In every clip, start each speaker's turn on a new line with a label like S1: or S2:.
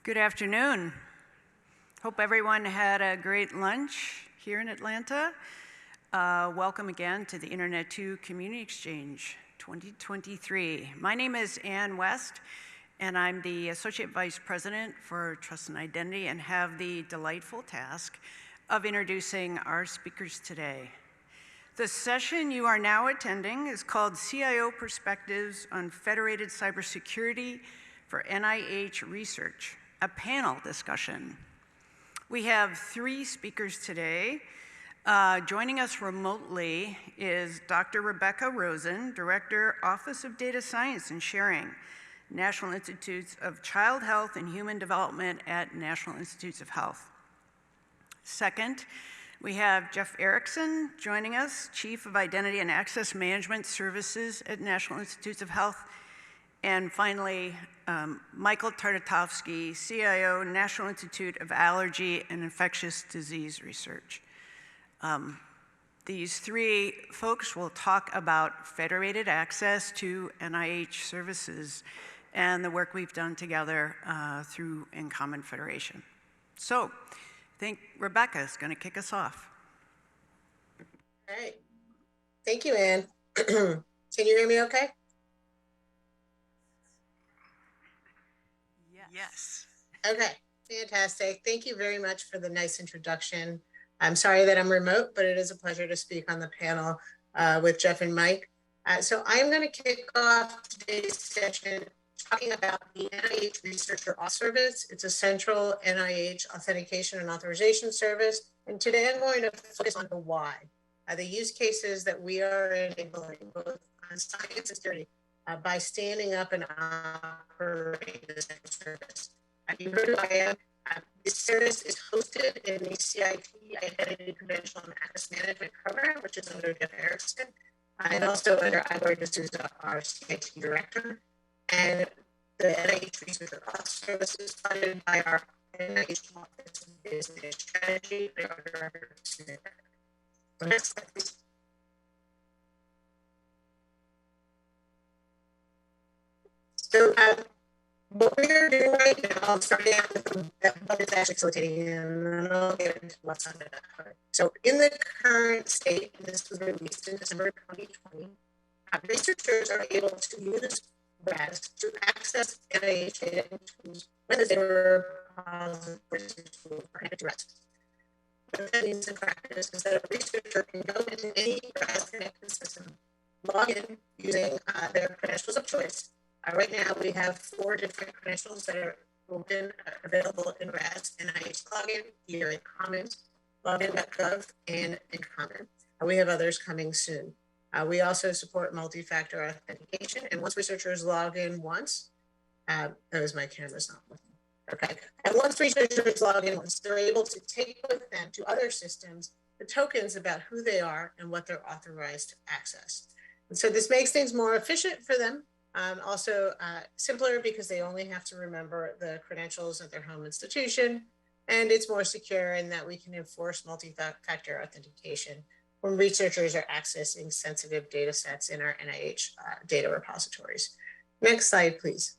S1: Good afternoon. Hope everyone had a great lunch here in Atlanta. Welcome again to the Internet 2 Community Exchange 2023. My name is Ann West, and I'm the Associate Vice President for Trust and Identity and have the delightful task of introducing our speakers today. The session you are now attending is called CIO Perspectives on Federated Cybersecurity for NIH Research, a panel discussion. We have three speakers today. Joining us remotely is Dr. Rebecca Rosen, Director, Office of Data Science and Sharing, National Institutes of Child Health and Human Development at National Institutes of Health. Second, we have Jeff Erickson joining us, Chief of Identity and Access Management Services at National Institutes of Health. And finally, Michael Tartatovsky, CIO, National Institute of Allergy and Infectious Disease Research. These three folks will talk about federated access to NIH services and the work we've done together through In Common Federation. So, I think Rebecca is going to kick us off.
S2: All right. Thank you, Ann. Can you hear me okay?
S1: Yes.
S2: Okay, fantastic. Thank you very much for the nice introduction. I'm sorry that I'm remote, but it is a pleasure to speak on the panel with Jeff and Mike. So I'm going to kick off today's session talking about the NIH Researcher Auth Service. It's a central NIH authentication and authorization service. And today I'm going to focus on the why, the use cases that we are enabling both on science and security by standing up and operating this service. You heard who I am. This service is hosted in the CIT Identity Credential and Access Management Program, which is under Jeff Erickson, and also under Igor D'Souza, our CIT Director. And the NIH Researcher Auth Service is funded by our NIH Office of Business Strategy, our Director. Next slide, please. So what we're doing right now, I'm starting out with what is actually facilitating, and then I'll get into what's under that cover. So in the current state, and this was released in December 2020, researchers are able to use RAS to access NIH data and tools when the data repositories are connected to RAS. What that means in practice is that a researcher can go into any RAS connected system, log in using their credentials of choice. Right now, we have 4 different credentials that are open, available in RAS, NIH login, either in Commons, login.gov, and in Common. We have others coming soon. We also support multi-factor authentication, and once researchers log in once, my camera's not working. Okay, and once researchers log in once, they're able to take with them to other systems the tokens about who they are and what they're authorized to access. And so this makes things more efficient for them. Also simpler because they only have to remember the credentials of their home institution, and it's more secure in that we can enforce multi-factor authentication when researchers are accessing sensitive data sets in our NIH data repositories. Next slide, please.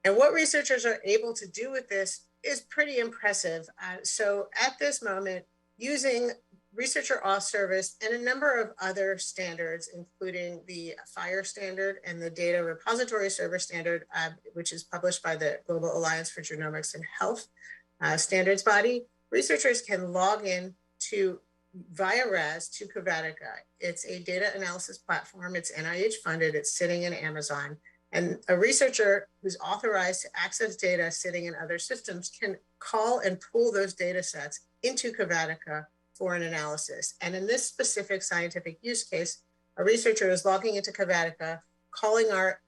S2: And what researchers are able to do with this is pretty impressive. So at this moment, using Researcher Auth Service and a number of other standards, including the FHIR standard and the Data Repository Server standard, which is published by the Global Alliance for Genomics and Health standards body, researchers can log in via RAS to Cavatica. It's a data analysis platform. It's NIH funded. It's sitting in Amazon. And a researcher who's authorized to access data sitting in other systems can call and pull those data sets into Cavatica for an analysis. And in this specific scientific use case, a researcher is logging into Cavatica, calling our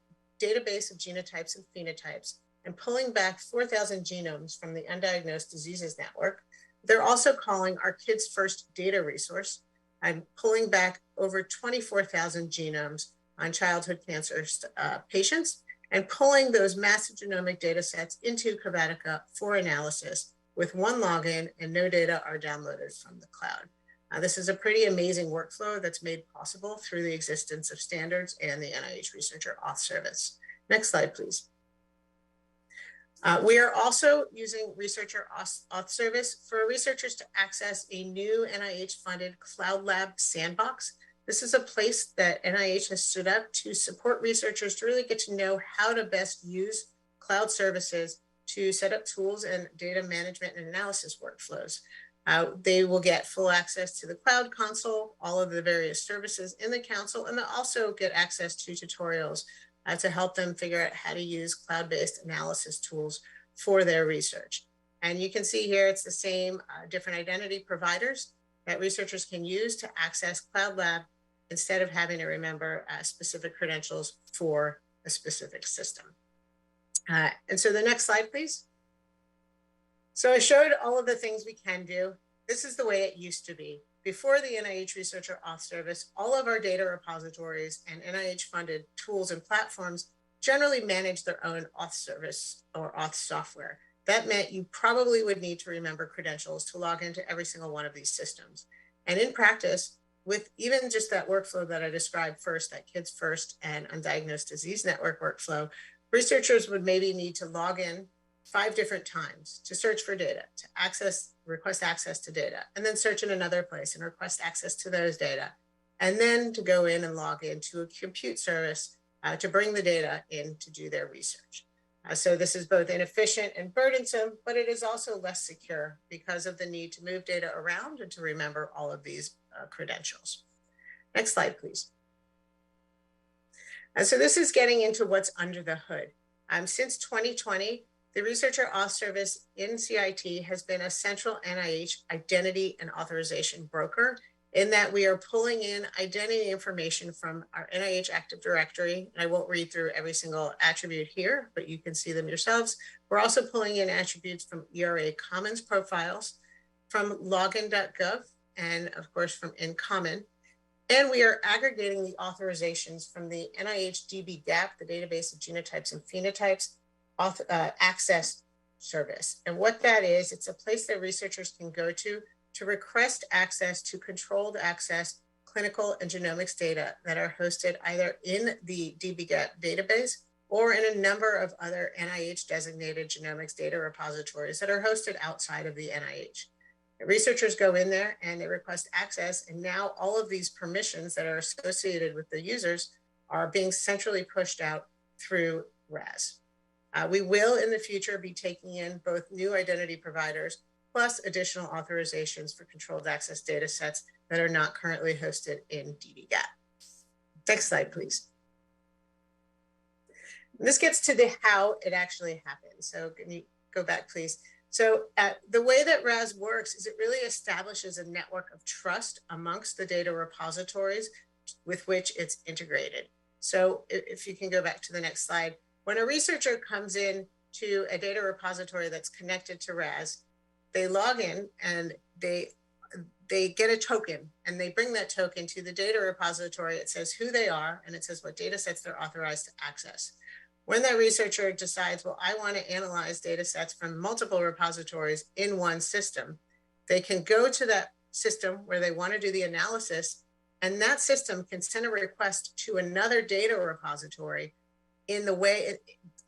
S2: database of genotypes and phenotypes, and pulling back 4,000 genomes from the Undiagnosed Diseases Network. They're also calling our Kids First data resource and pulling back over 24,000 genomes on childhood cancer patients, and pulling those massive genomic data sets into Cavatica for analysis with one login, and no data are downloaded from the cloud. This is a pretty amazing workflow that's made possible through the existence of standards and the NIH Researcher Auth Service. Next slide, please. We are also using Researcher Auth Service for researchers to access a new NIH-funded Cloud Lab sandbox. This is a place that NIH has stood up to support researchers to really get to know how to best use cloud services to set up tools and data management and analysis workflows. They will get full access to the Cloud Console, all of the various services in the council, and they'll also get access to tutorials to help them figure out how to use cloud-based analysis tools for their research. And you can see here, it's the same different identity providers that researchers can use to access Cloud Lab instead of having to remember specific credentials for a specific system. And so the next slide, please. So I showed all of the things we can do. This is the way it used to be. Before the NIH Researcher Auth Service, all of our data repositories and NIH-funded tools and platforms generally manage their own auth service or auth software. That meant you probably would need to remember credentials to log into every single one of these systems. And in practice, with even just that workflow that I described first, that Kids First and Undiagnosed Disease Network workflow, researchers would maybe need to log in 5 different times to search for data, to request access to data, and then search in another place and request access to those data, and then to go in and log into a compute service to bring the data in to do their research. So this is both inefficient and burdensome, but it is also less secure because of the need to move data around and to remember all of these credentials. Next slide, please. And so this is getting into what's under the hood. Since 2020, the Researcher Auth Service in CIT has been a central NIH identity and authorization broker in that we are pulling in identity information from our NIH Active Directory. And I won't read through every single attribute here, but you can see them yourselves. We're also pulling in attributes from ERA Commons profiles, from login.gov, and of course from InCommon. And we are aggregating the authorizations from the NIH dbGaP, the database of genotypes and phenotypes, access service. And what that is, it's a place that researchers can go to request access to controlled access clinical and genomics data that are hosted either in the dbGaP database or in a number of other NIH designated genomics data repositories that are hosted outside of the NIH. Researchers go in there and they request access, and now all of these permissions that are associated with the users are being centrally pushed out through RAS. We will in the future be taking in both new identity providers plus additional authorizations for controlled access data sets that are not currently hosted in dbGaP. Next slide, please. And this gets to the how it actually happens. So can you go back, please? So the way that RAS works is it really establishes a network of trust amongst the data repositories with which it's integrated. So if you can go back to the next slide, when a researcher comes in to a data repository that's connected to RAS, they log in and they get a token, and they bring that token to the data repository. It says who they are, and it says what data sets they're authorized to access. When that researcher decides, well, I want to analyze data sets from multiple repositories in one system, they can go to that system where they want to do the analysis, and that system can send a request to another data repository in the way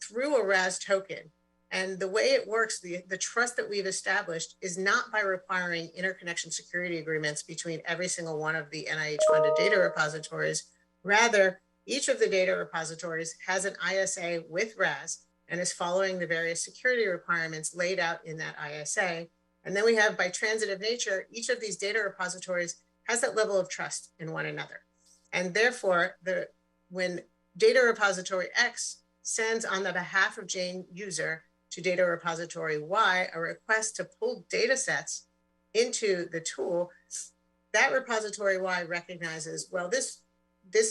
S2: through a RAS token. And the way it works, the trust that we've established is not by requiring interconnection security agreements between every single one of the NIH-funded data repositories. Rather, each of the data repositories has an ISA with RAS and is following the various security requirements laid out in that ISA. And then we have, by transitive nature, each of these data repositories has that level of trust in one another. And therefore, when data repository X sends on the behalf of Jane user to data repository Y a request to pull data sets into the tool, that repository Y recognizes, well, this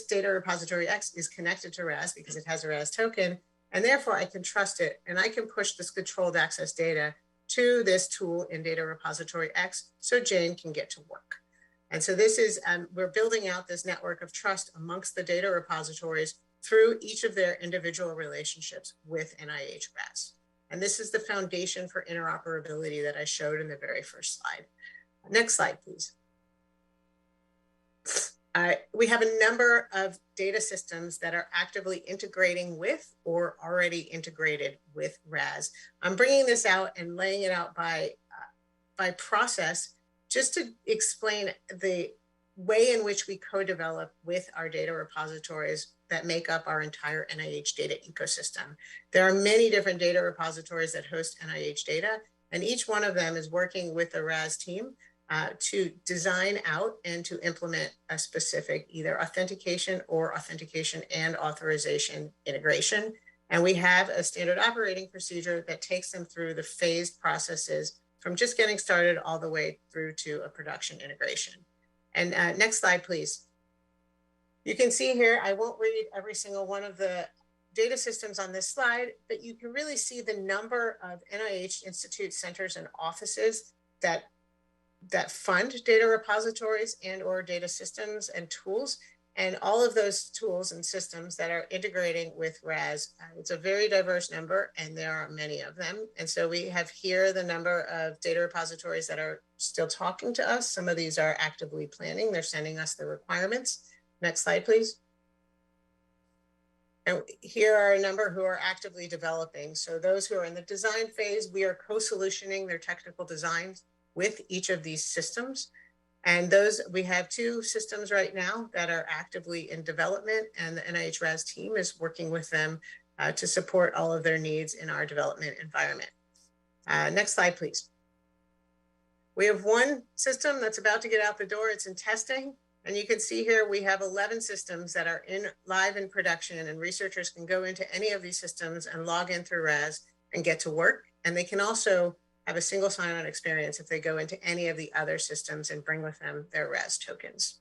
S2: data repository X is connected to RAS because it has a RAS token, and therefore I can trust it, and I can push this controlled access data to this tool in data repository X so Jane can get to work. And so this is, we're building out this network of trust amongst the data repositories through each of their individual relationships with NIH RAS. And this is the foundation for interoperability that I showed in the very first slide. Next slide, please. We have a number of data systems that are actively integrating with or already integrated with RAS. I'm bringing this out and laying it out by process just to explain the way in which we co-develop with our data repositories that make up our entire NIH data ecosystem. There are many different data repositories that host NIH data, and each one of them is working with the RAS team to design out and to implement a specific either authentication or authentication and authorization integration. And we have a standard operating procedure that takes them through the phased processes from just getting started all the way through to a production integration. And next slide, please. You can see here, I won't read every single one of the data systems on this slide, but you can really see the number of NIH institutes, centers, and offices that fund data repositories and or data systems and tools, and all of those tools and systems that are integrating with RAS. It's a very diverse number, and there are many of them. And so we have here the number of data repositories that are still talking to us. Some of these are actively planning. They're sending us the requirements. Next slide, please. And here are a number who are actively developing. So those who are in the design phase, we are co-solutioning their technical designs with each of these systems. And those, we have 2 systems right now that are actively in development, and the NIH RAS team is working with them to support all of their needs in our development environment. Next slide, please. We have 1 system that's about to get out the door. It's in testing. And you can see here, we have 11 systems that are live in production, and researchers can go into any of these systems and log in through RAS and get to work. And they can also have a single sign-on experience if they go into any of the other systems and bring with them their RAS tokens.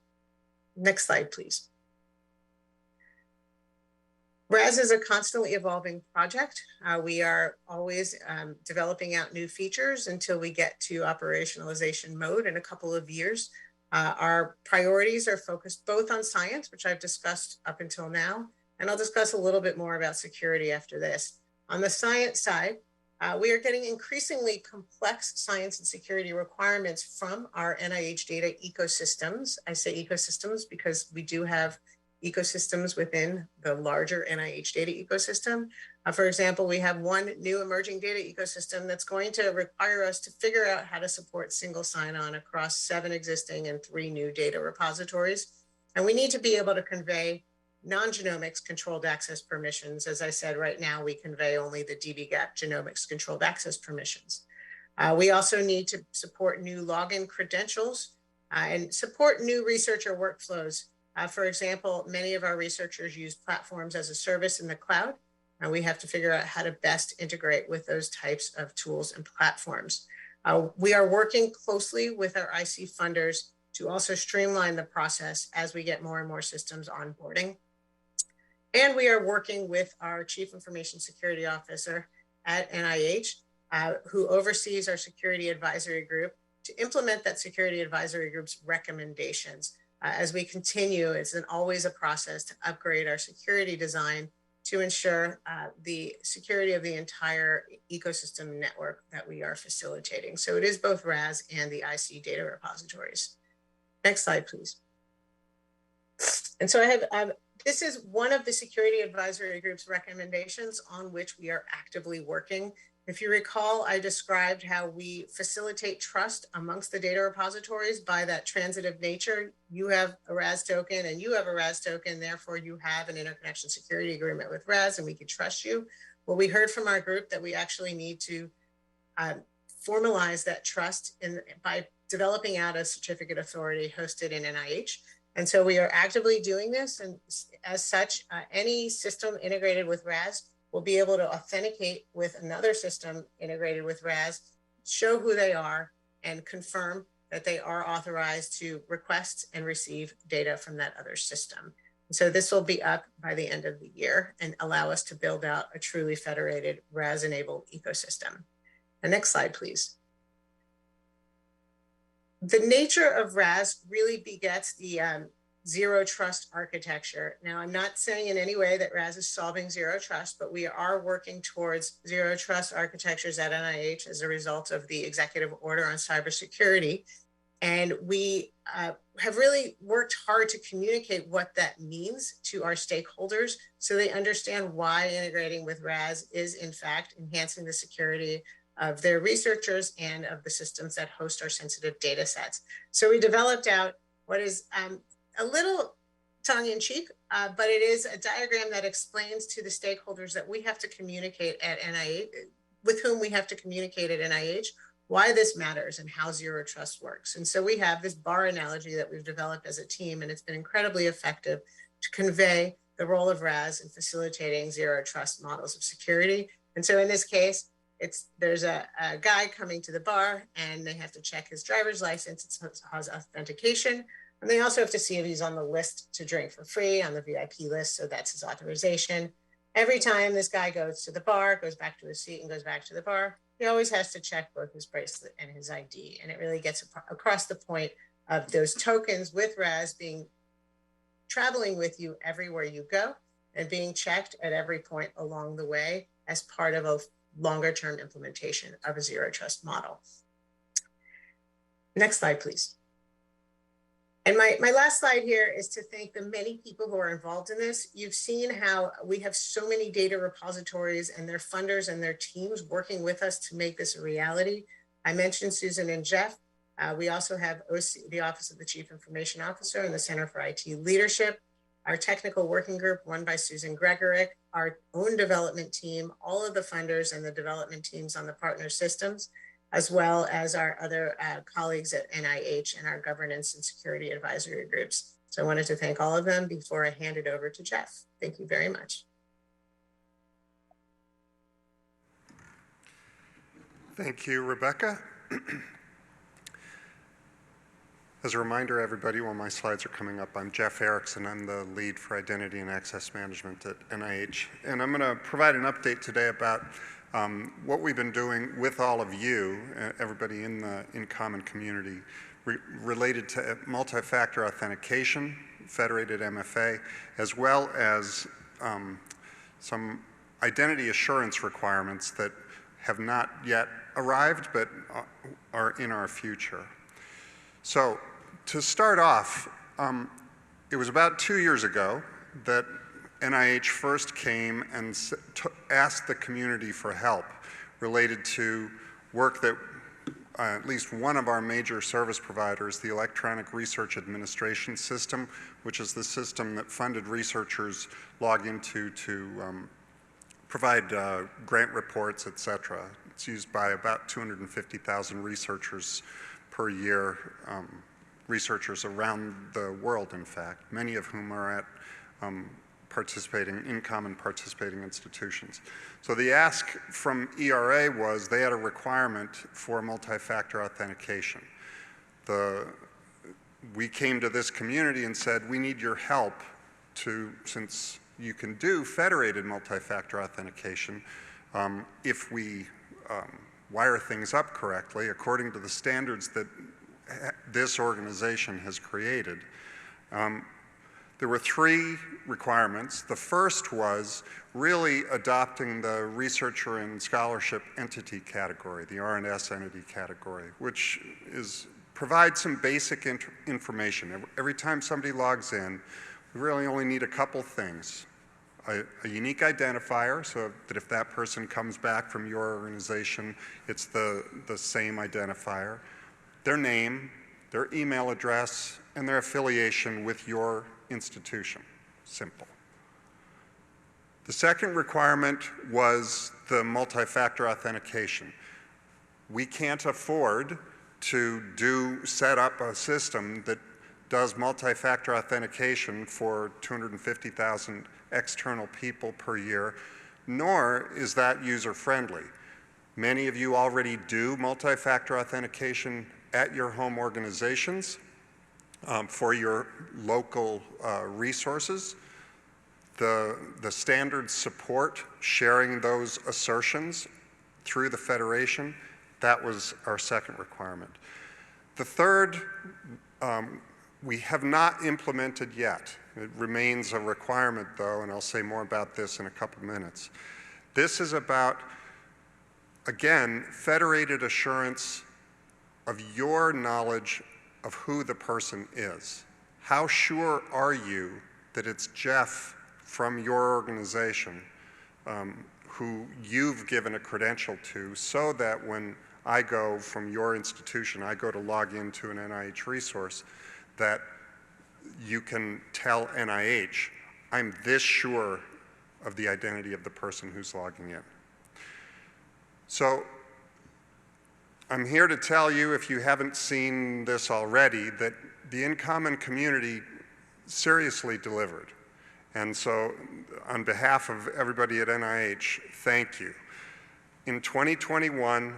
S2: Next slide, please. RAS is a constantly evolving project. We are always developing out new features until we get to operationalization mode in a couple of years. Our priorities are focused both on science, which I've discussed up until now, and I'll discuss a little bit more about security after this. On the science side, we are getting increasingly complex science and security requirements from our NIH data ecosystems. I say ecosystems because we do have ecosystems within the larger NIH data ecosystem. For example, we have 1 new emerging data ecosystem that's going to require us to figure out how to support single sign-on across 7 existing and 3 new data repositories. And we need to be able to convey non-genomics controlled access permissions. As I said, right now we convey only the dbGaP genomics controlled access permissions. We also need to support new login credentials and support new researcher workflows. For example, many of our researchers use platforms as a service in the cloud, and we have to figure out how to best integrate with those types of tools and platforms. We are working closely with our IC funders to also streamline the process as we get more and more systems onboarding. And we are working with our Chief Information Security Officer at NIH, who oversees our security advisory group, to implement that security advisory group's recommendations. As we continue, it's always a process to upgrade our security design to ensure the security of the entire ecosystem network that we are facilitating. So it is both RAS and the IC data repositories. Next slide, please. And so I have, this is one of the security advisory group's recommendations on which we are actively working. If you recall, I described how we facilitate trust amongst the data repositories by that transitive nature. You have a RAS token and you have a RAS token, therefore you have an interconnection security agreement with RAS and we can trust you. Well, we heard from our group that we actually need to formalize that trust by developing out a certificate authority hosted in NIH. And so we are actively doing this. And as such, any system integrated with RAS will be able to authenticate with another system integrated with RAS, show who they are, and confirm that they are authorized to request and receive data from that other system. And so this will be up by the end of the year and allow us to build out a truly federated RAS-enabled ecosystem. The next slide, please. The nature of RAS really begets the zero trust architecture. Now, I'm not saying in any way that RAS is solving zero trust, but we are working towards zero trust architectures at NIH as a result of the executive order on cybersecurity. And we have really worked hard to communicate what that means to our stakeholders so they understand why integrating with RAS is in fact enhancing the security of their researchers and of the systems that host our sensitive data sets. So we developed out what is a little tongue-in-cheek, but it is a diagram that explains to the stakeholders that we have to communicate at NIH, with whom we have to communicate at NIH, why this matters and how zero trust works. And so we have this bar analogy that we've developed as a team, and it's been incredibly effective to convey the role of RAS in facilitating zero trust models of security. And so in this case, there's a guy coming to the bar and they have to check his driver's license. It has authentication. And they also have to see if he's on the list to drink for free on the VIP list. So that's his authorization. Every time this guy goes to the bar, goes back to his seat and goes back to the bar, he always has to check both his bracelet and his ID. And it really gets across the point of those tokens with RAS traveling with you everywhere you go and being checked at every point along the way as part of a longer term implementation of a zero trust model. Next slide, please. And my last slide here is to thank the many people who are involved in this. You've seen how we have so many data repositories and their funders and their teams working with us to make this a reality. I mentioned Susan and Jeff. We also have the Office of the Chief Information Officer and the Center for IT Leadership, our technical working group run by Susan Gregorick, our own development team, all of the funders and the development teams on the partner systems, as well as our other colleagues at NIH and our governance and security advisory groups. So I wanted to thank all of them before I hand it over to Jeff. Thank you very much.
S3: Thank you, Rebecca. As a reminder, everybody, while my slides are coming up, I'm Jeff Erickson. I'm the lead for Identity and Access Management at NIH. And I'm going to provide an update today about what we've been doing with all of you, everybody in the in-common community, related to multi-factor authentication, Federated MFA, as well as some identity assurance requirements that have not yet arrived but are in our future. So to start off, it was about 2 years ago that NIH first came and asked the community for help related to work that at least one of our major service providers, the Electronic Research Administration System, which is the system that funded researchers log into to provide grant reports, et cetera. It's used by about 250,000 researchers per year, researchers around the world, in fact, many of whom are at in-common participating institutions. So the ask from ERA was they had a requirement for multi-factor authentication. We came to this community and said, we need your help since you can do federated multi-factor authentication, if we wire things up correctly according to the standards that this organization has created. There were 3 requirements. The first was really adopting the researcher and scholarship entity category, the R&S entity category, which provides some basic information. Every time somebody logs in, we really only need a couple things. A unique identifier, so that if that person comes back from your organization, it's the same identifier. Their name, their email address, and their affiliation with your institution. Simple. The second requirement was the multi-factor authentication. We can't afford to set up a system that does multi-factor authentication for 250,000 external people per year, nor is that user-friendly. Many of you already do multi-factor authentication at your home organizations for your local resources. The standards support sharing those assertions through the Federation. That was our second requirement. The third, we have not implemented yet. It remains a requirement though, and I'll say more about this in a couple minutes. This is about, again, federated assurance of your knowledge of who the person is. How sure are you that it's Jeff from your organization who you've given a credential to, so that when I go from your institution, I go to log into an NIH resource, that you can tell NIH, I'm this sure of the identity of the person who's logging in. So I'm here to tell you, if you haven't seen this already, that the InCommon community seriously delivered. And so on behalf of everybody at NIH, thank you. In 2021,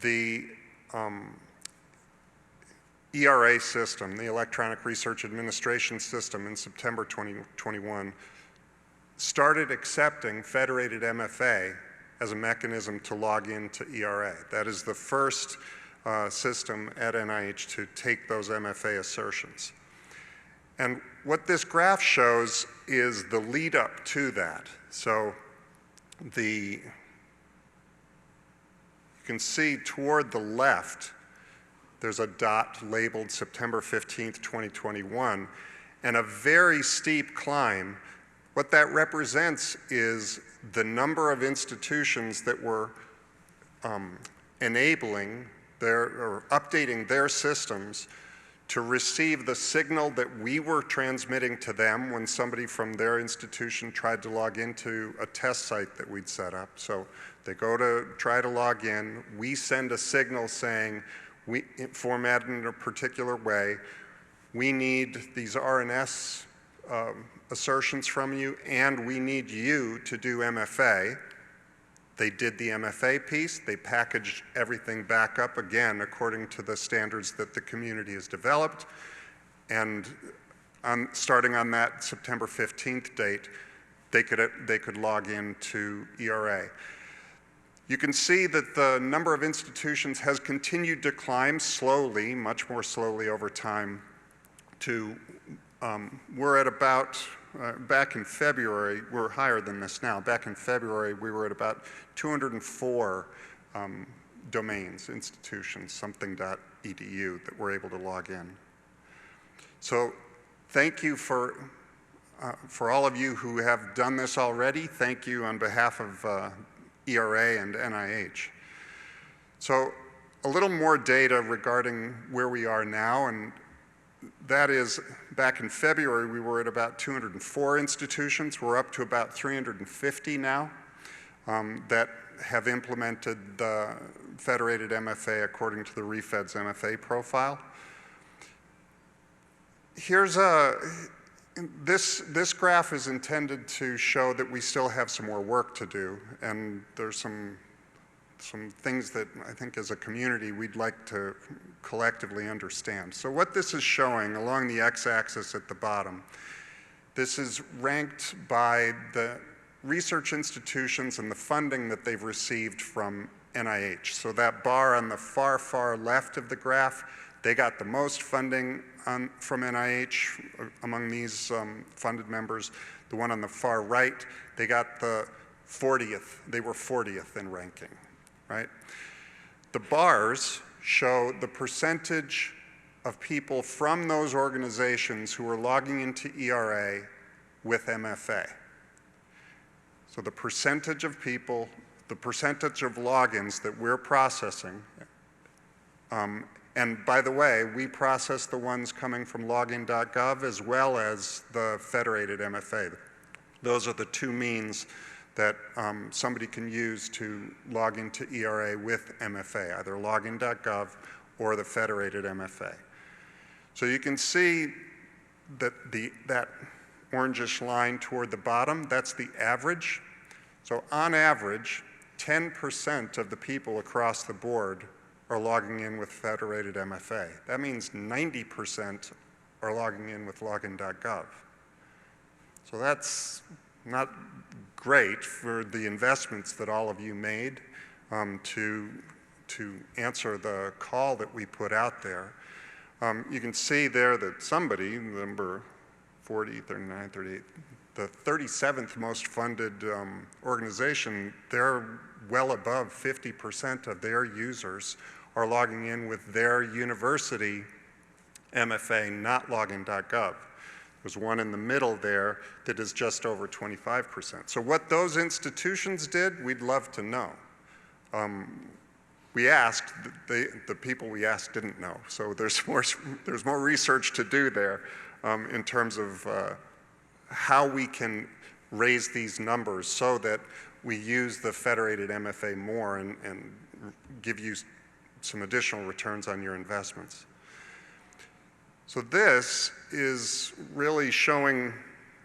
S3: the ERA system, the Electronic Research Administration System, in September 2021, started accepting Federated MFA as a mechanism to log into ERA. That is the first system at NIH to take those MFA assertions. And what this graph shows is the lead up to that. So you can see toward the left, there's a dot labeled September 15th, 2021, and a very steep climb. What that represents is the number of institutions that were enabling or updating their systems to receive the signal that we were transmitting to them when somebody from their institution tried to log into a test site that we'd set up. So they go to try to log in, we send a signal saying, formatted in a particular way, we need these RNS assertions from you, and we need you to do MFA. They did the MFA piece, they packaged everything back up again according to the standards that the community has developed, and starting on that September 15th date, they could log into ERA. You can see that the number of institutions has continued to climb slowly, much more slowly over time, to, we're at about, back in February, we're higher than this now. Back in February, we were at about 204 domains, institutions, something.edu, that were able to log in. So thank you for all of you who have done this already. Thank you on behalf of ERA and NIH. So a little more data regarding where we are now, and that is, back in February, we were at about 204 institutions. We're up to about 350 now that have implemented the Federated MFA according to the ReFed's MFA profile. Here's this graph is intended to show that we still have some more work to do, and there's some things that I think as a community we'd like to collectively understand. So what this is showing along the x-axis at the bottom, this is ranked by the research institutions and the funding that they've received from NIH. So that bar on the far, far left of the graph, they got the most funding from NIH among these funded members. The one on the far right, they got the 40th, they were 40th in ranking, right? The bars show the percentage of people from those organizations who are logging into ERA with MFA. So the percentage of people, the percentage of logins that we're processing, and by the way, we process the ones coming from login.gov as well as the Federated MFA. Those are the two means that somebody can use to log into ERA with MFA, either login.gov or the Federated MFA. So you can see that that orangish line toward the bottom, that's the average. So on average, 10% of the people across the board are logging in with Federated MFA. That means 90% are logging in with login.gov. So that's not great for the investments that all of you made to answer the call that we put out there. You can see there that somebody, number 40, 39, 38, the 37th most funded organization, they're well above 50% of their users are logging in with their university MFA, not login.gov. There's one in the middle there that is just over 25%. So what those institutions did, we'd love to know. We asked, the people we asked didn't know. So there's more research to do there in terms of how we can raise these numbers so that we use the Federated MFA more and give you some additional returns on your investments. So this is really showing,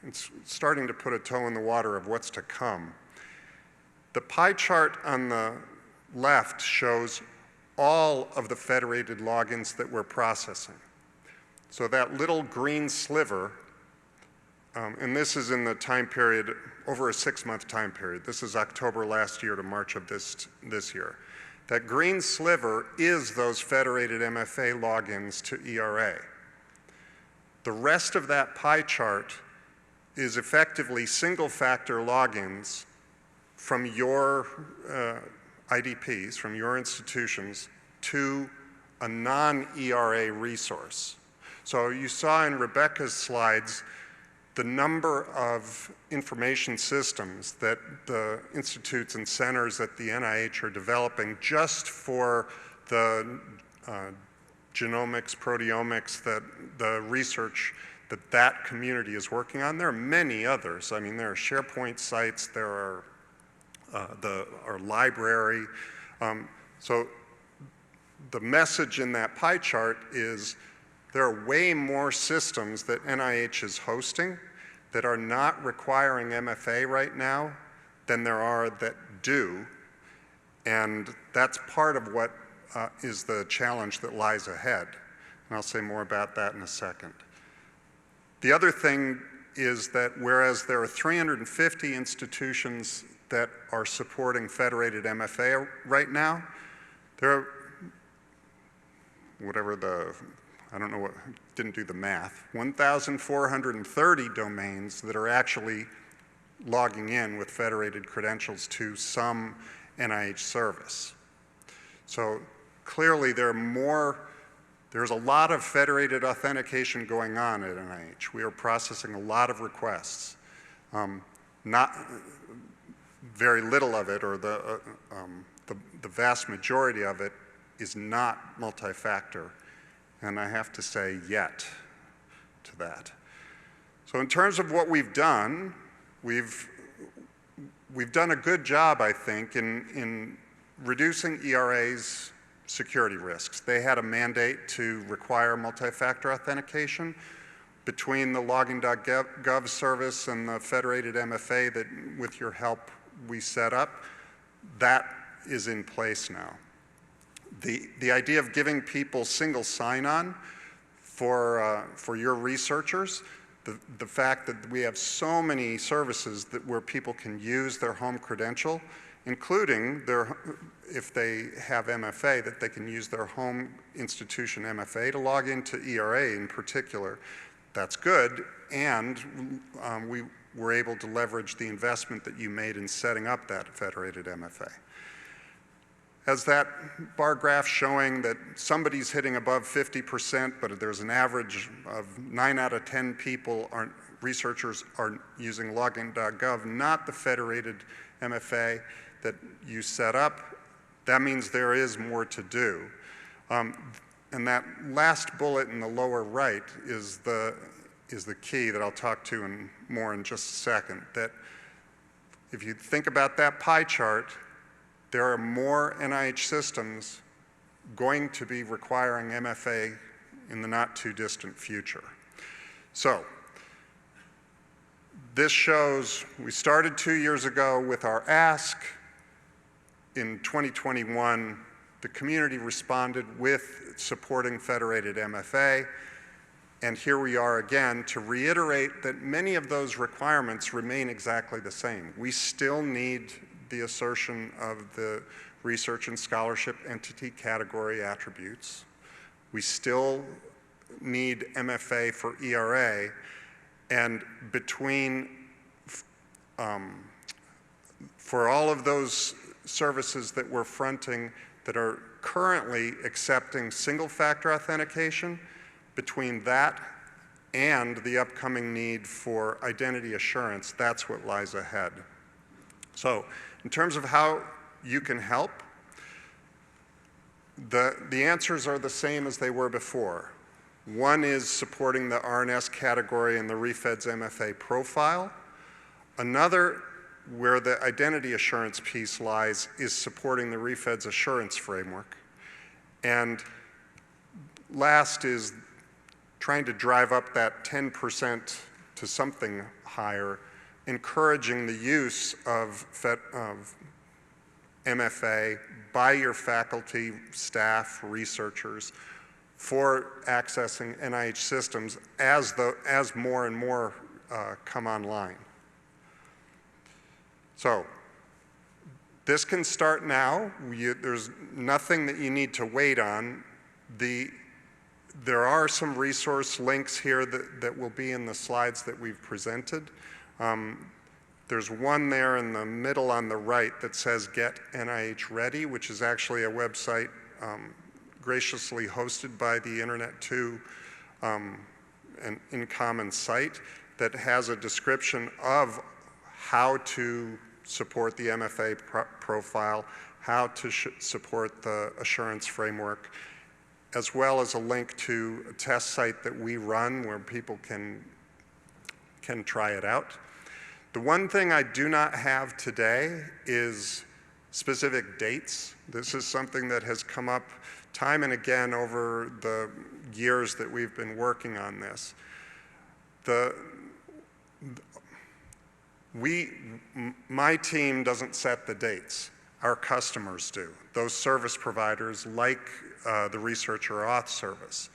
S3: it's starting to put a toe in the water of what's to come. The pie chart on the left shows all of the federated logins that we're processing. So that little green sliver, and this is in the time period, over a 6-month time period. This is October last year to March of this year. That green sliver is those federated MFA logins to ERA. The rest of that pie chart is effectively single-factor logins from your IDPs, from your institutions, to a non-ERA resource. So you saw in Rebecca's slides the number of information systems that the institutes and centers at the NIH are developing just for the genomics, proteomics, the research that community is working on. There are many others. I mean, there are SharePoint sites, there are our library. So the message in that pie chart is there are way more systems that NIH is hosting that are not requiring MFA right now than there are that do. And that's part of what is the challenge that lies ahead. And I'll say more about that in a second. The other thing is that whereas there are 350 institutions that are supporting Federated MFA right now, there are, I don't know what, didn't do the math, 1,430 domains that are actually logging in with federated credentials to some NIH service. So clearly there's a lot of federated authentication going on at NIH. We are processing a lot of requests. Not very little of it, or the vast majority of it, is not multi-factor. And I have to say yet to that. So in terms of what we've done, we've done a good job, I think, in reducing ERA's security risks. They had a mandate to require multi-factor authentication. Between the login.gov service and the Federated MFA that, with your help, we set up, that is in place now. The idea of giving people single sign-on for your researchers, the fact that we have so many services where people can use their home credential, including if they have MFA, that they can use their home institution MFA to log into ERA in particular. That's good, and we were able to leverage the investment that you made in setting up that Federated MFA. As that bar graph showing that somebody's hitting above 50%, but there's an average of 9 out of 10 people, researchers are using login.gov, not the Federated MFA that you set up, that means there is more to do. And that last bullet in the lower right is the key that I'll talk to more in just a second. That if you think about that pie chart, there are more NIH systems going to be requiring MFA in the not too distant future. So this shows we started 2 years ago with our ask. In 2021, the community responded with supporting Federated MFA. And here we are again to reiterate that many of those requirements remain exactly the same. We still need the assertion of the research and scholarship entity category attributes. We still need MFA for ERA, and for all of those services that we're fronting that are currently accepting single-factor authentication, between that and the upcoming need for identity assurance, that's what lies ahead. So in terms of how you can help, the answers are the same as they were before. One is supporting the RNS category in the ReFed's MFA profile. Another, where the identity assurance piece lies, is supporting the ReFed's assurance framework. And last is trying to drive up that 10% to something higher, encouraging the use of MFA by your faculty, staff, researchers for accessing NIH systems as more and more come online. So this can start now. There's nothing that you need to wait on. There are some resource links here that will be in the slides that we've presented. There's one there in the middle on the right that says Get NIH Ready, which is actually a website graciously hosted by the Internet 2 an in-common site that has a description of how to support the MFA profile, how to support the assurance framework, as well as a link to a test site that we run where people can try it out. The one thing I do not have today is specific dates. This is something that has come up time and again over the years that we've been working on this. My team doesn't set the dates. Our customers do. Those service providers like the Researcher Auth service.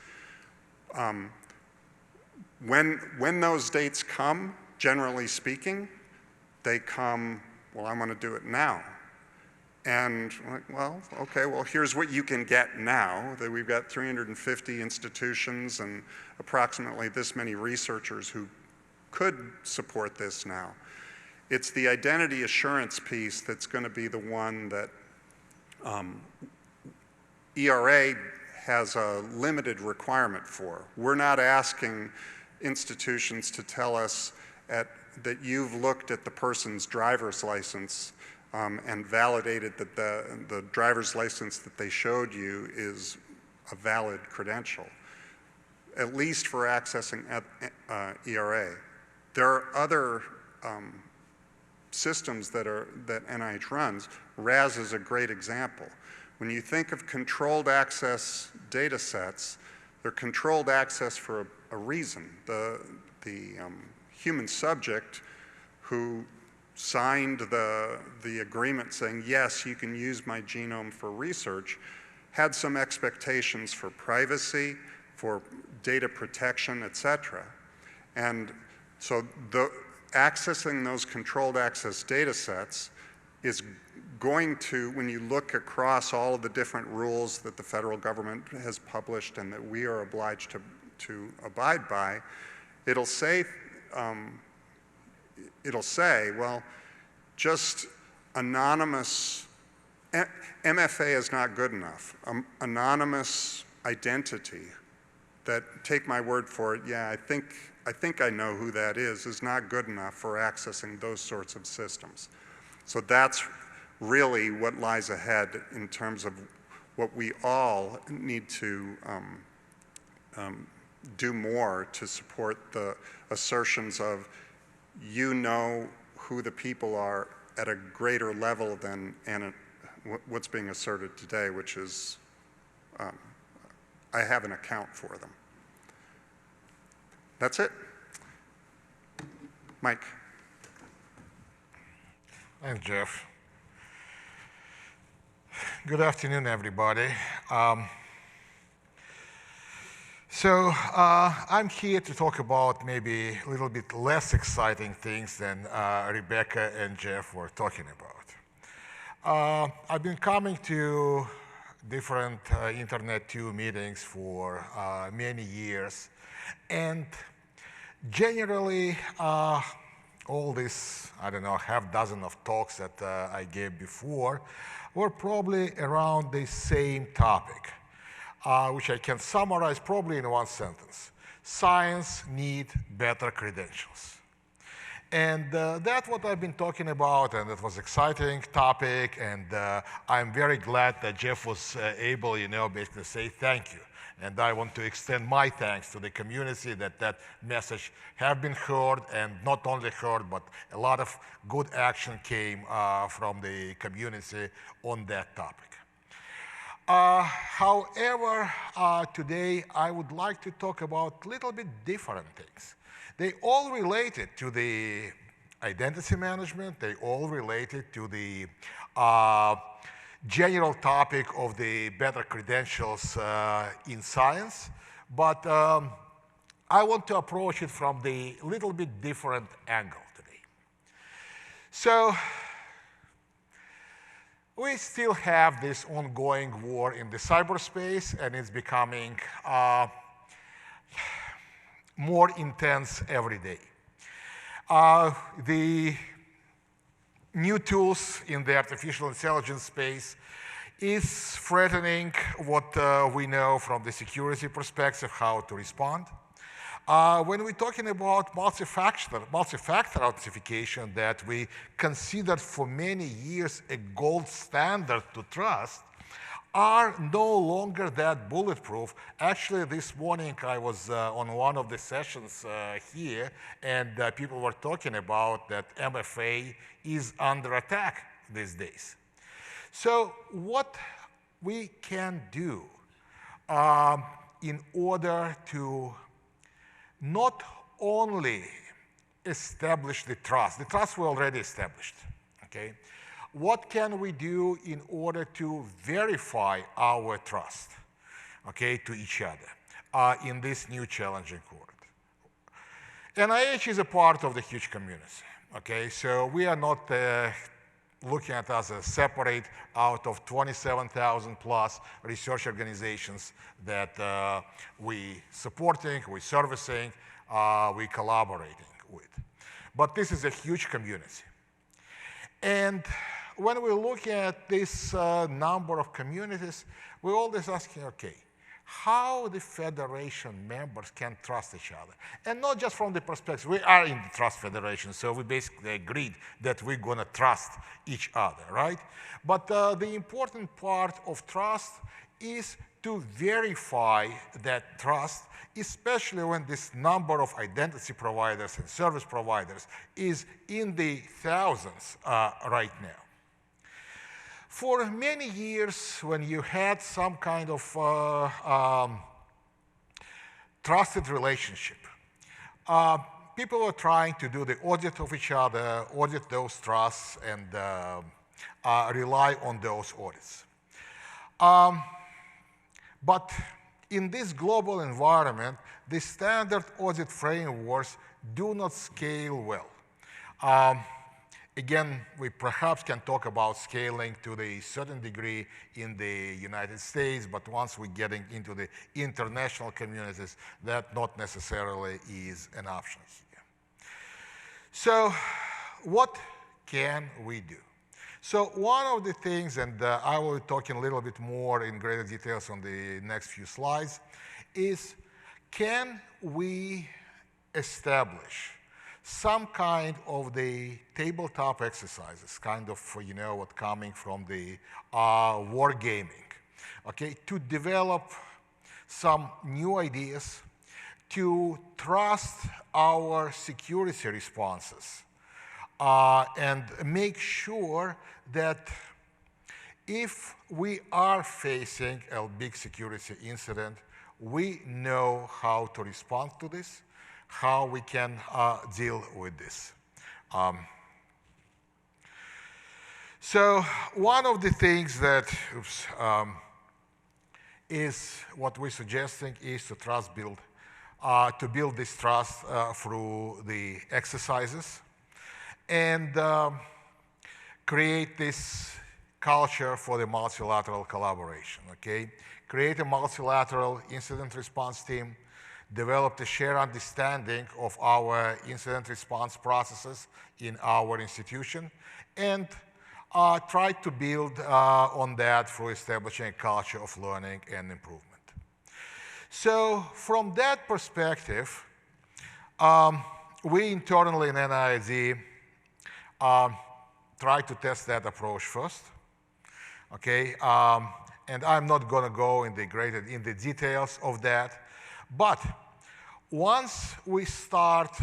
S3: When those dates come, generally speaking, they come, well, I want to do it now. And, well, okay, well, here's what you can get now. That we've got 350 institutions and approximately this many researchers who could support this now. It's the identity assurance piece that's going to be the one that ERA has a limited requirement for. We're not asking institutions to tell us that you've looked at the person's driver's license and validated that the driver's license that they showed you is a valid credential, at least for accessing ERA. There are other systems that NIH runs. RAS is a great example. When you think of controlled access data sets, they're controlled access for a reason. The human subject who signed the agreement saying, yes, you can use my genome for research, had some expectations for privacy, for data protection, et cetera. And so accessing those controlled access data sets is going to, when you look across all of the different rules that the federal government has published and that we are obliged to abide by, it'll say, well, just anonymous, MFA is not good enough. Anonymous identity that, take my word for it, yeah, I think I know who that is not good enough for accessing those sorts of systems. So that's really what lies ahead in terms of what we all need to do more to support the assertions of, you know who the people are at a greater level than what's being asserted today, which is I have an account for them. That's it. Mike.
S4: Thanks, Jeff. Good afternoon, everybody. I'm here to talk about maybe a little bit less exciting things than Rebecca and Jeff were talking about. I've been coming to different Internet 2 meetings for many years, and generally, all this, I don't know, half dozen of talks that I gave before were probably around the same topic. which I can summarize probably in one sentence. Science needs better credentials. And that's what I've been talking about, and it was an exciting topic, and I'm very glad that Jeff was able, basically say thank you. And I want to extend my thanks to the community that message have been heard, and not only heard, but a lot of good action came from the community on that topic. However, today I would like to talk about a little bit different things. They all related to the identity management. They all related to the general topic of the better credentials in science. But I want to approach it from the little bit different angle today. So we still have this ongoing war in the cyberspace, and it's becoming more intense every day. The new tools in the artificial intelligence space is threatening what we know from the security perspective, how to respond. When we're talking about multi-factor authentication that we considered for many years a gold standard to trust, are no longer that bulletproof. Actually, this morning I was on one of the sessions here, and people were talking about that MFA is under attack these days. So what we can do in order to not only establish the trust we already established, okay? What can we do in order to verify our trust, okay, to each other in this new challenging world? NIH is a part of the huge community, okay? So we are not looking at us as separate out of 27,000 plus research organizations that we supporting, we servicing, we collaborating with. But this is a huge community. And when we look at this number of communities, we're always asking, okay, how the federation members can trust each other. And not just from the perspective, we are in the trust federation, so we basically agreed that we're going to trust each other, right? But the important part of trust is to verify that trust, especially when this number of identity providers and service providers is in the thousands right now. For many years, when you had some kind of trusted relationship, people were trying to do the audit of each other, audit those trusts, and rely on those audits. But in this global environment, the standard audit frameworks do not scale well. Again, we perhaps can talk about scaling to a certain degree in the United States, but once we're getting into the international communities, that not necessarily is an option here. So what can we do? So one of the things, and I will be talking a little bit more in greater details on the next few slides, is can we establish some kind of the tabletop exercises, kind of, what coming from the war gaming, okay, to develop some new ideas, to trust our security responses, and make sure that if we are facing a big security incident, we know how to respond to this, how we can deal with this. So one of the things that is what we're suggesting is to build this trust through the exercises and create this culture for the multilateral collaboration, okay? Create a multilateral incident response team, develop a shared understanding of our incident response processes in our institution, and try to build on that through establishing a culture of learning and improvement. So from that perspective, we internally in NIH try to test that approach first, okay? And I'm not going to go in the details of that, but once we start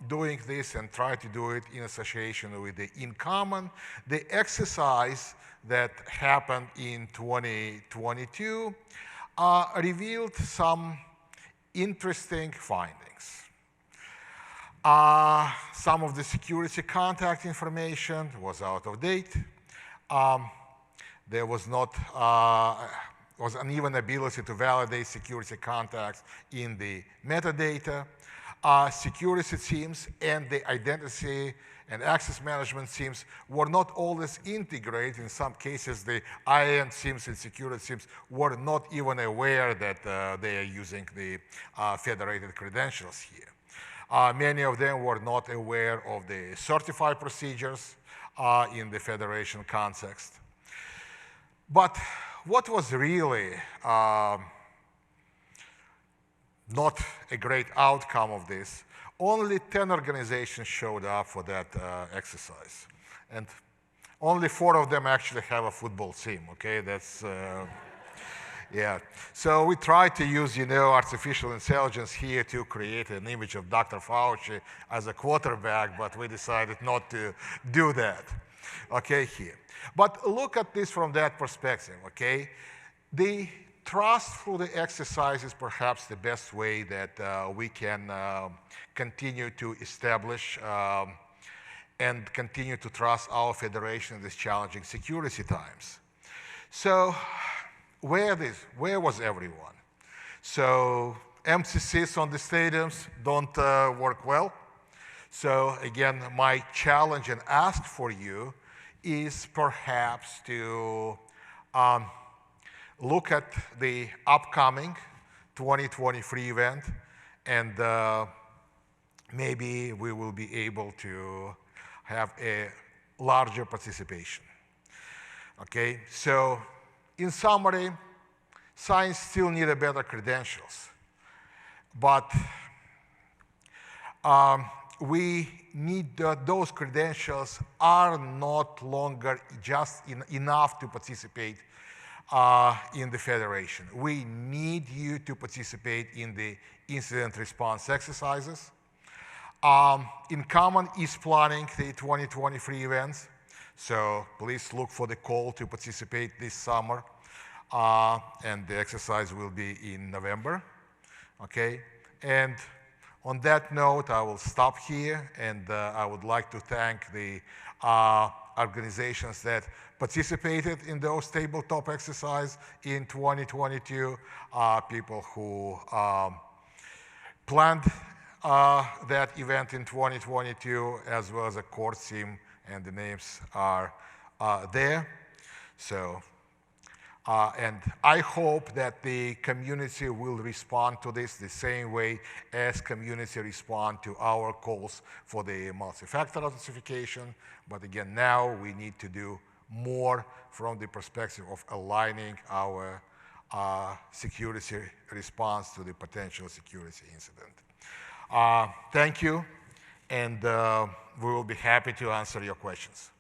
S4: doing this and try to do it in association with the In Common, the exercise that happened in 2022 revealed some interesting findings. Some of the security contact information was out of date. There was was uneven ability to validate security contacts in the metadata. Security teams and the identity and access management teams were not always integrated. In some cases, the IAM teams and security teams were not even aware that they are using the federated credentials here. Many of them were not aware of the certified procedures in the federation context. But what was really not a great outcome of this, only 10 organizations showed up for that exercise. And only 4 of them actually have a football team, okay? That's, yeah. So we tried to use, artificial intelligence here to create an image of Dr. Fauci as a quarterback, but we decided not to do that, okay, here. But look at this from that perspective, okay? The trust through the exercise is perhaps the best way that we can continue to establish and continue to trust our federation in these challenging security times. So where was everyone? So empty seats on the stadiums don't work well. So again, my challenge and ask for you is perhaps to look at the upcoming 2023 event, and maybe we will be able to have a larger participation. Okay, so in summary, science still needs better credentials, but we need those credentials are not longer just enough to participate in the federation. We need you to participate in the incident response exercises. In Common is planning the 2023 events, so please look for the call to participate this summer, and the exercise will be in November, okay? And on that note, I will stop here, and I would like to thank the organizations that participated in those tabletop exercise in 2022, people who planned that event in 2022, as well as a core team, and the names are there. So, and I hope that the community will respond to this the same way as community respond to our calls for the multi-factor authentication. But again, now we need to do more from the perspective of aligning our security response to the potential security incident. Thank you, and we will be happy to answer your questions.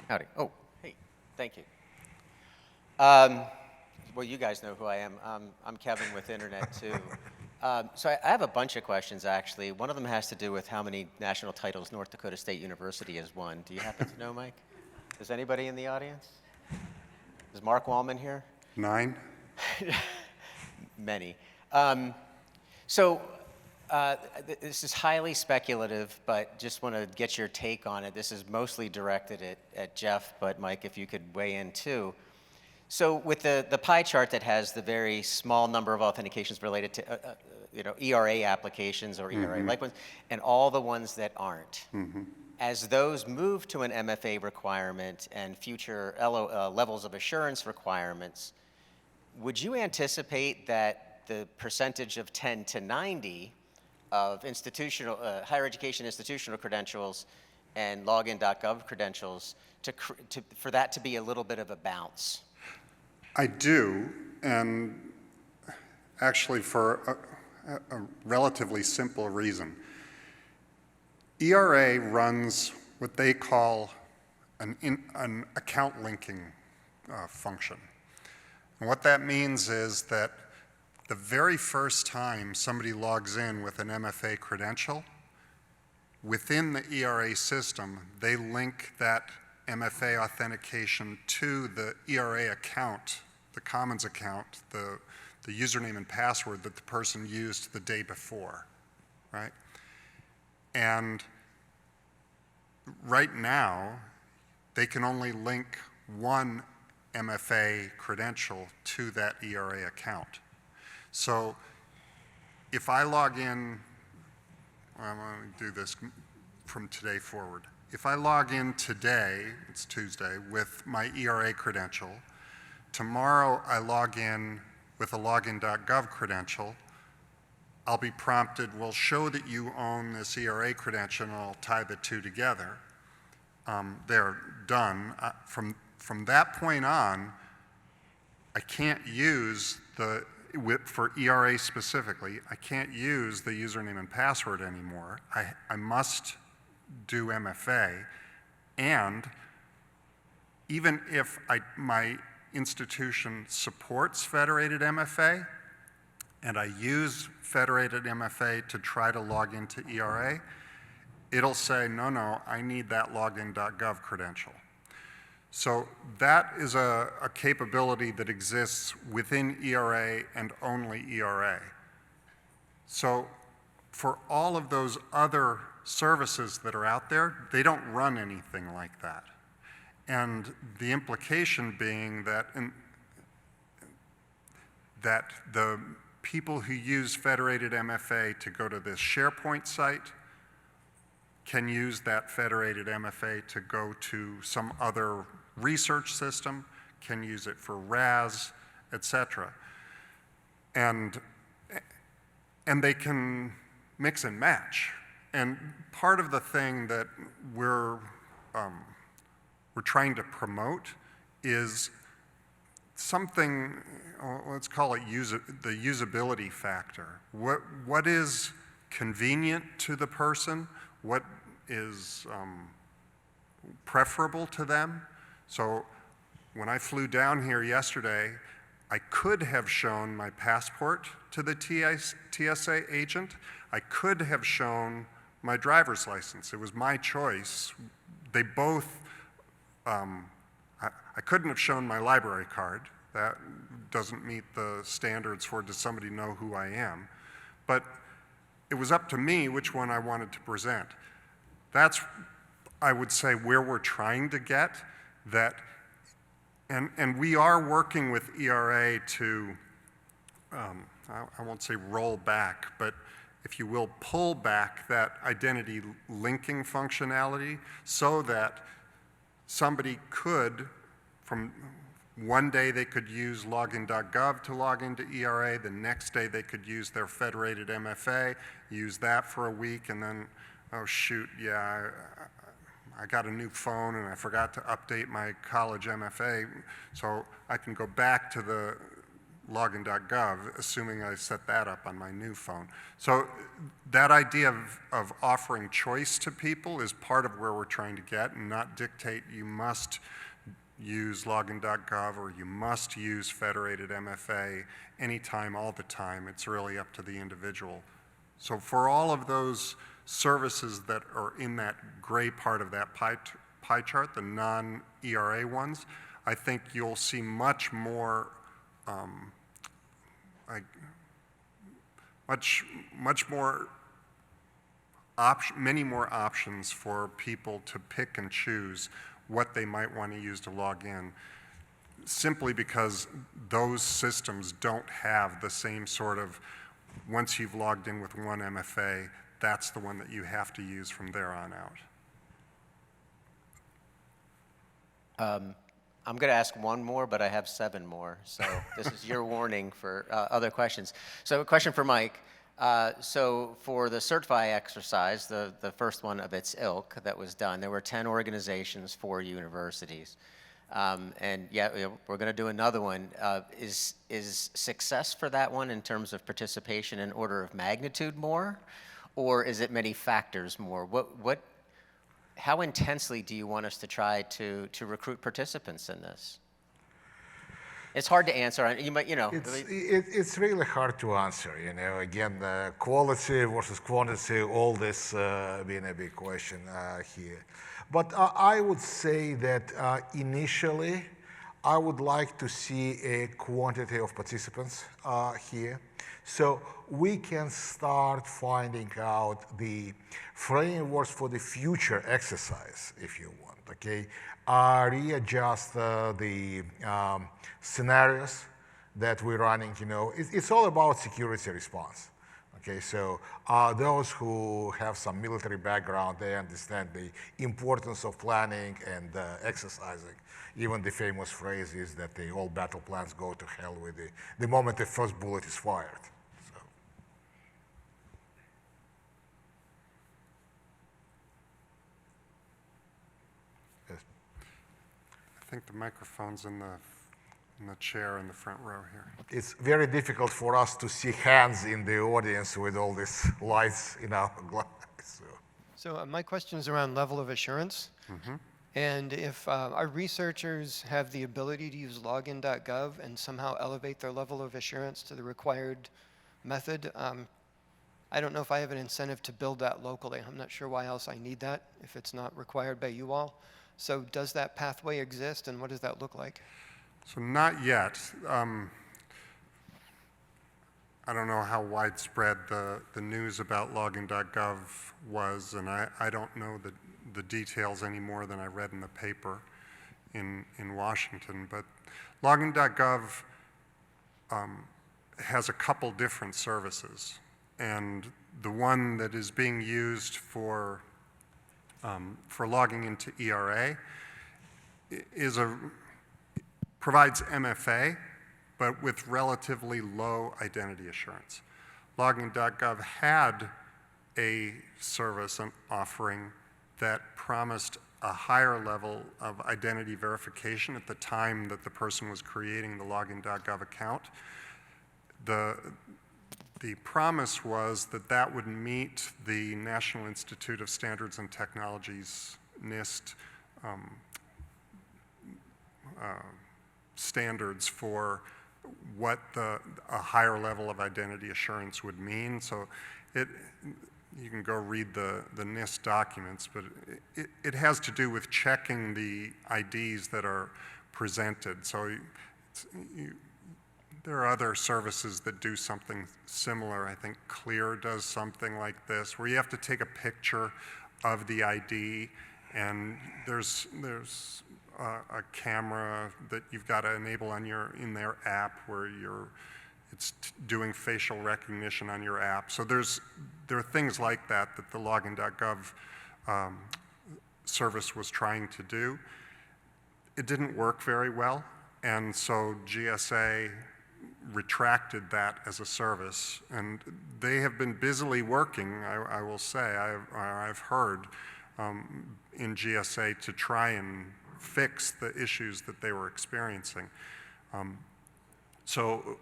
S5: Howdy. Oh, hey, thank you. Well, you guys know who I am. I'm Kevin with Internet 2. So I have a bunch of questions, actually. One of them has to do with how many national titles North Dakota State University has won. Do you happen to know, Mike? Is anybody in the audience? Is Mark Wallman here?
S3: 9.
S5: many. This is highly speculative, but just want to get your take on it. This is mostly directed at Jeff, but Mike, if you could weigh in too. So with the pie chart that has the very small number of authentications related to ERA applications or ERA-like ones, and all the ones that aren't, as those move to an MFA requirement and future levels of assurance requirements, would you anticipate that the percentage of 10 to 90 of higher education institutional credentials and login.gov credentials for that to be a little bit of a bounce?
S3: I do, and actually for a relatively simple reason. ERA runs what they call an account linking function. And what that means is that the very first time somebody logs in with an MFA credential, within the ERA system, they link that MFA authentication to the ERA account, the Commons account, the username and password that the person used the day before, right? And right now, they can only link one MFA credential to that ERA account. So if I log in, I'm going to do this from today forward. If I log in today, it's Tuesday, with my ERA credential, tomorrow I log in with a login.gov credential, I'll be prompted, well, show that you own this ERA credential, and I'll tie the two together. They're done. From that point on, I can't use for ERA specifically, I can't use the username and password anymore. I must do MFA, and even if my institution supports Federated MFA, and I use Federated MFA to try to log into ERA, it'll say, no, I need that login.gov credential. So that is a capability that exists within ERA and only ERA. So for all of those other services that are out there, they don't run anything like that. And the implication being that the people who use Federated MFA to go to this SharePoint site can use that Federated MFA to go to some other research system, can use it for RAS, et cetera. And they can mix and match. And part of the thing that we're trying to promote is something, let's call it the usability factor. What is convenient to the person? What is preferable to them? So when I flew down here yesterday, I could have shown my passport to the TSA agent. I could have shown my driver's license. It was my choice. They both, I couldn't have shown my library card. That doesn't meet the standards for does somebody know who I am. But it was up to me which one I wanted to present. That's, I would say, where we're trying to get that, and we are working with ERA to, I won't say roll back, but if you will, pull back that identity linking functionality so that somebody could, from one day they could use login.gov to log into ERA, the next day they could use their Federated MFA, use that for a week, and then, oh shoot, yeah, I got a new phone and I forgot to update my college MFA, so I can go back to the login.gov, assuming I set that up on my new phone. So that idea of offering choice to people is part of where we're trying to get, and not dictate you must use login.gov or you must use Federated MFA anytime, all the time. It's really up to the individual. So for all of those services that are in that gray part of that pie chart, the non-ERA ones, I think you'll see much more much more many more options for people to pick and choose what they might want to use to log in, simply because those systems don't have the same sort of, once you've logged in with one MFA, that's the one that you have to use from there on out.
S5: I'm going to ask one more, but I have 7 more. So this is your warning for other questions. So a question for Mike. So for the Certify exercise, the first one of its ilk that was done, there were 10 organizations, 4 universities. And yeah, we're going to do another one. Is success for that one in terms of participation in order of magnitude more, or is it many factors more? How intensely do you want us to try to recruit participants in this? It's hard to answer. You might,
S4: It's really hard to answer. Again, quality versus quantity, all this being a big question here. But I would say that initially, I would like to see a quantity of participants here. So we can start finding out the frameworks for the future exercise, if you want, okay? Readjust the scenarios that we're running, It's all about security response. Okay, so those who have some military background, they understand the importance of planning and exercising. Even the famous phrase is that all battle plans go to hell with the moment the first bullet is fired. So. Yes.
S3: I think the microphone's in the chair in the front row here.
S4: It's very difficult for us to see hands in the audience with all these lights in our glass.
S6: So my question is around level of assurance. Mm-hmm. And if our researchers have the ability to use login.gov and somehow elevate their level of assurance to the required method, I don't know if I have an incentive to build that locally. I'm not sure why else I need that if it's not required by you all. So does that pathway exist, and what does that look like?
S3: So not yet. I don't know how widespread the news about login.gov was, and I don't know the details any more than I read in the paper in Washington. But login.gov has a couple different services, and the one that is being used for logging into ERA provides MFA, but with relatively low identity assurance. Login.gov had a service and offering that promised a higher level of identity verification at the time that the person was creating the login.gov account. The promise was that would meet the National Institute of Standards and Technology's NIST standards for what a higher level of identity assurance would mean. So you can go read the NIST documents, but it has to do with checking the IDs that are presented. So there are other services that do something similar. I think Clear does something like this, where you have to take a picture of the ID, and there's a camera that you've got to enable in their app where it's doing facial recognition on your app. So there are things like that the login.gov service was trying to do. It didn't work very well, and so GSA retracted that as a service, and they have been busily working, I will say, I've heard in GSA to try and fix the issues that they were experiencing. So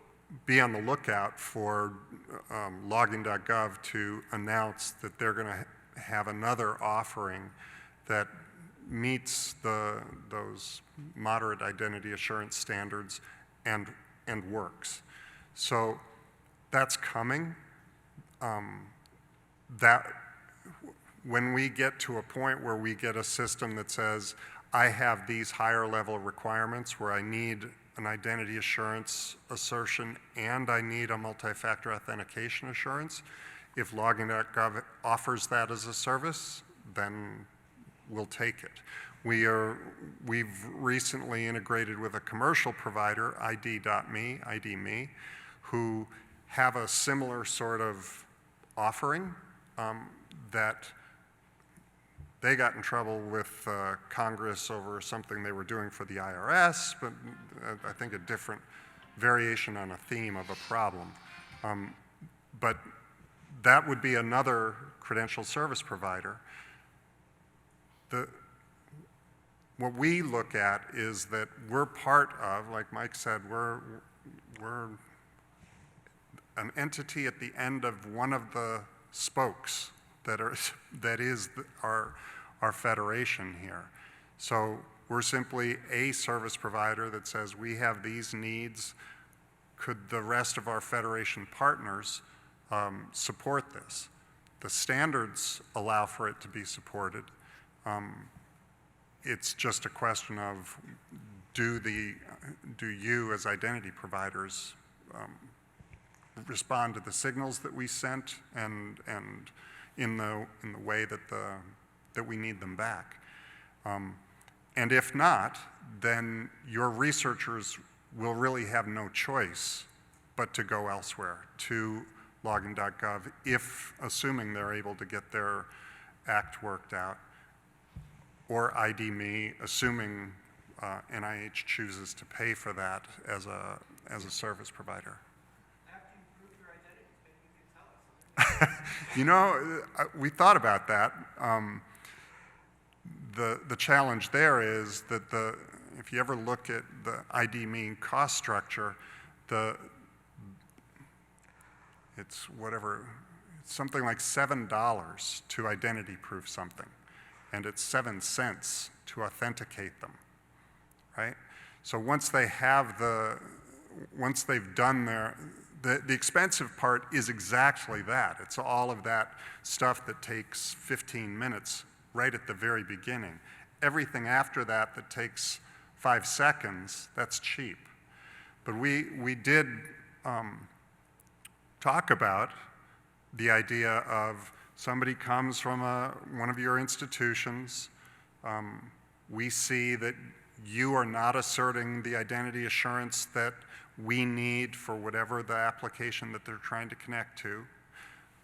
S3: be on the lookout for login.gov to announce that they're going to have another offering that meets those moderate identity assurance standards and works. So that's coming. When we get to a point where we get a system that says, I have these higher level requirements where I need an identity assurance assertion and I need a multi-factor authentication assurance, if login.gov offers that as a service, then we'll take it. We've recently integrated with a commercial provider, ID.me, who have a similar sort of offering that they got in trouble with Congress over something they were doing for the IRS, but I think a different variation on a theme of a problem. But that would be another credential service provider. What we look at is that we're part of, like Mike said, we're an entity at the end of one of the spokes that is our federation here. So we're simply a service provider that says we have these needs. Could the rest of our federation partners support this? The standards allow for it to be supported. It's just a question of do you as identity providers respond to the signals that we sent and in the way that we need them back. And if not, then your researchers will really have no choice but to go elsewhere, to login.gov, if assuming they're able to get their act worked out, or ID.me, assuming NIH chooses to pay for that as a service provider.
S1: After you prove your identity, maybe you can tell us.
S3: You know, we thought about that. The challenge there is that if you ever look at the ID.me cost structure, it's something like $7 to identity proof something, and it's 7 cents to authenticate them, right? So once they've done the expensive part is exactly that. It's all of that stuff that takes 15 minutes right at the very beginning. Everything after that that takes 5 seconds, that's cheap. But we did talk about the idea of somebody comes from one of your institutions, we see that you are not asserting the identity assurance that we need for whatever the application that they're trying to connect to.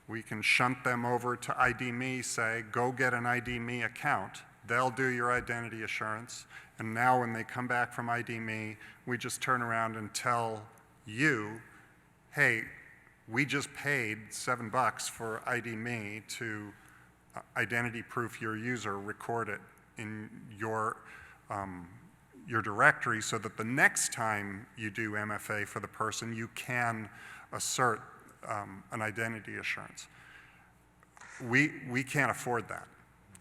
S3: We can shunt them over to ID.me, say, go get an ID.me account. They'll do your identity assurance. And now when they come back from ID.me, we just turn around and tell you, hey, we just paid $7 for ID.me to identity proof your user, record it in your directory so that the next time you do MFA for the person, you can assert an identity assurance. We can't afford that,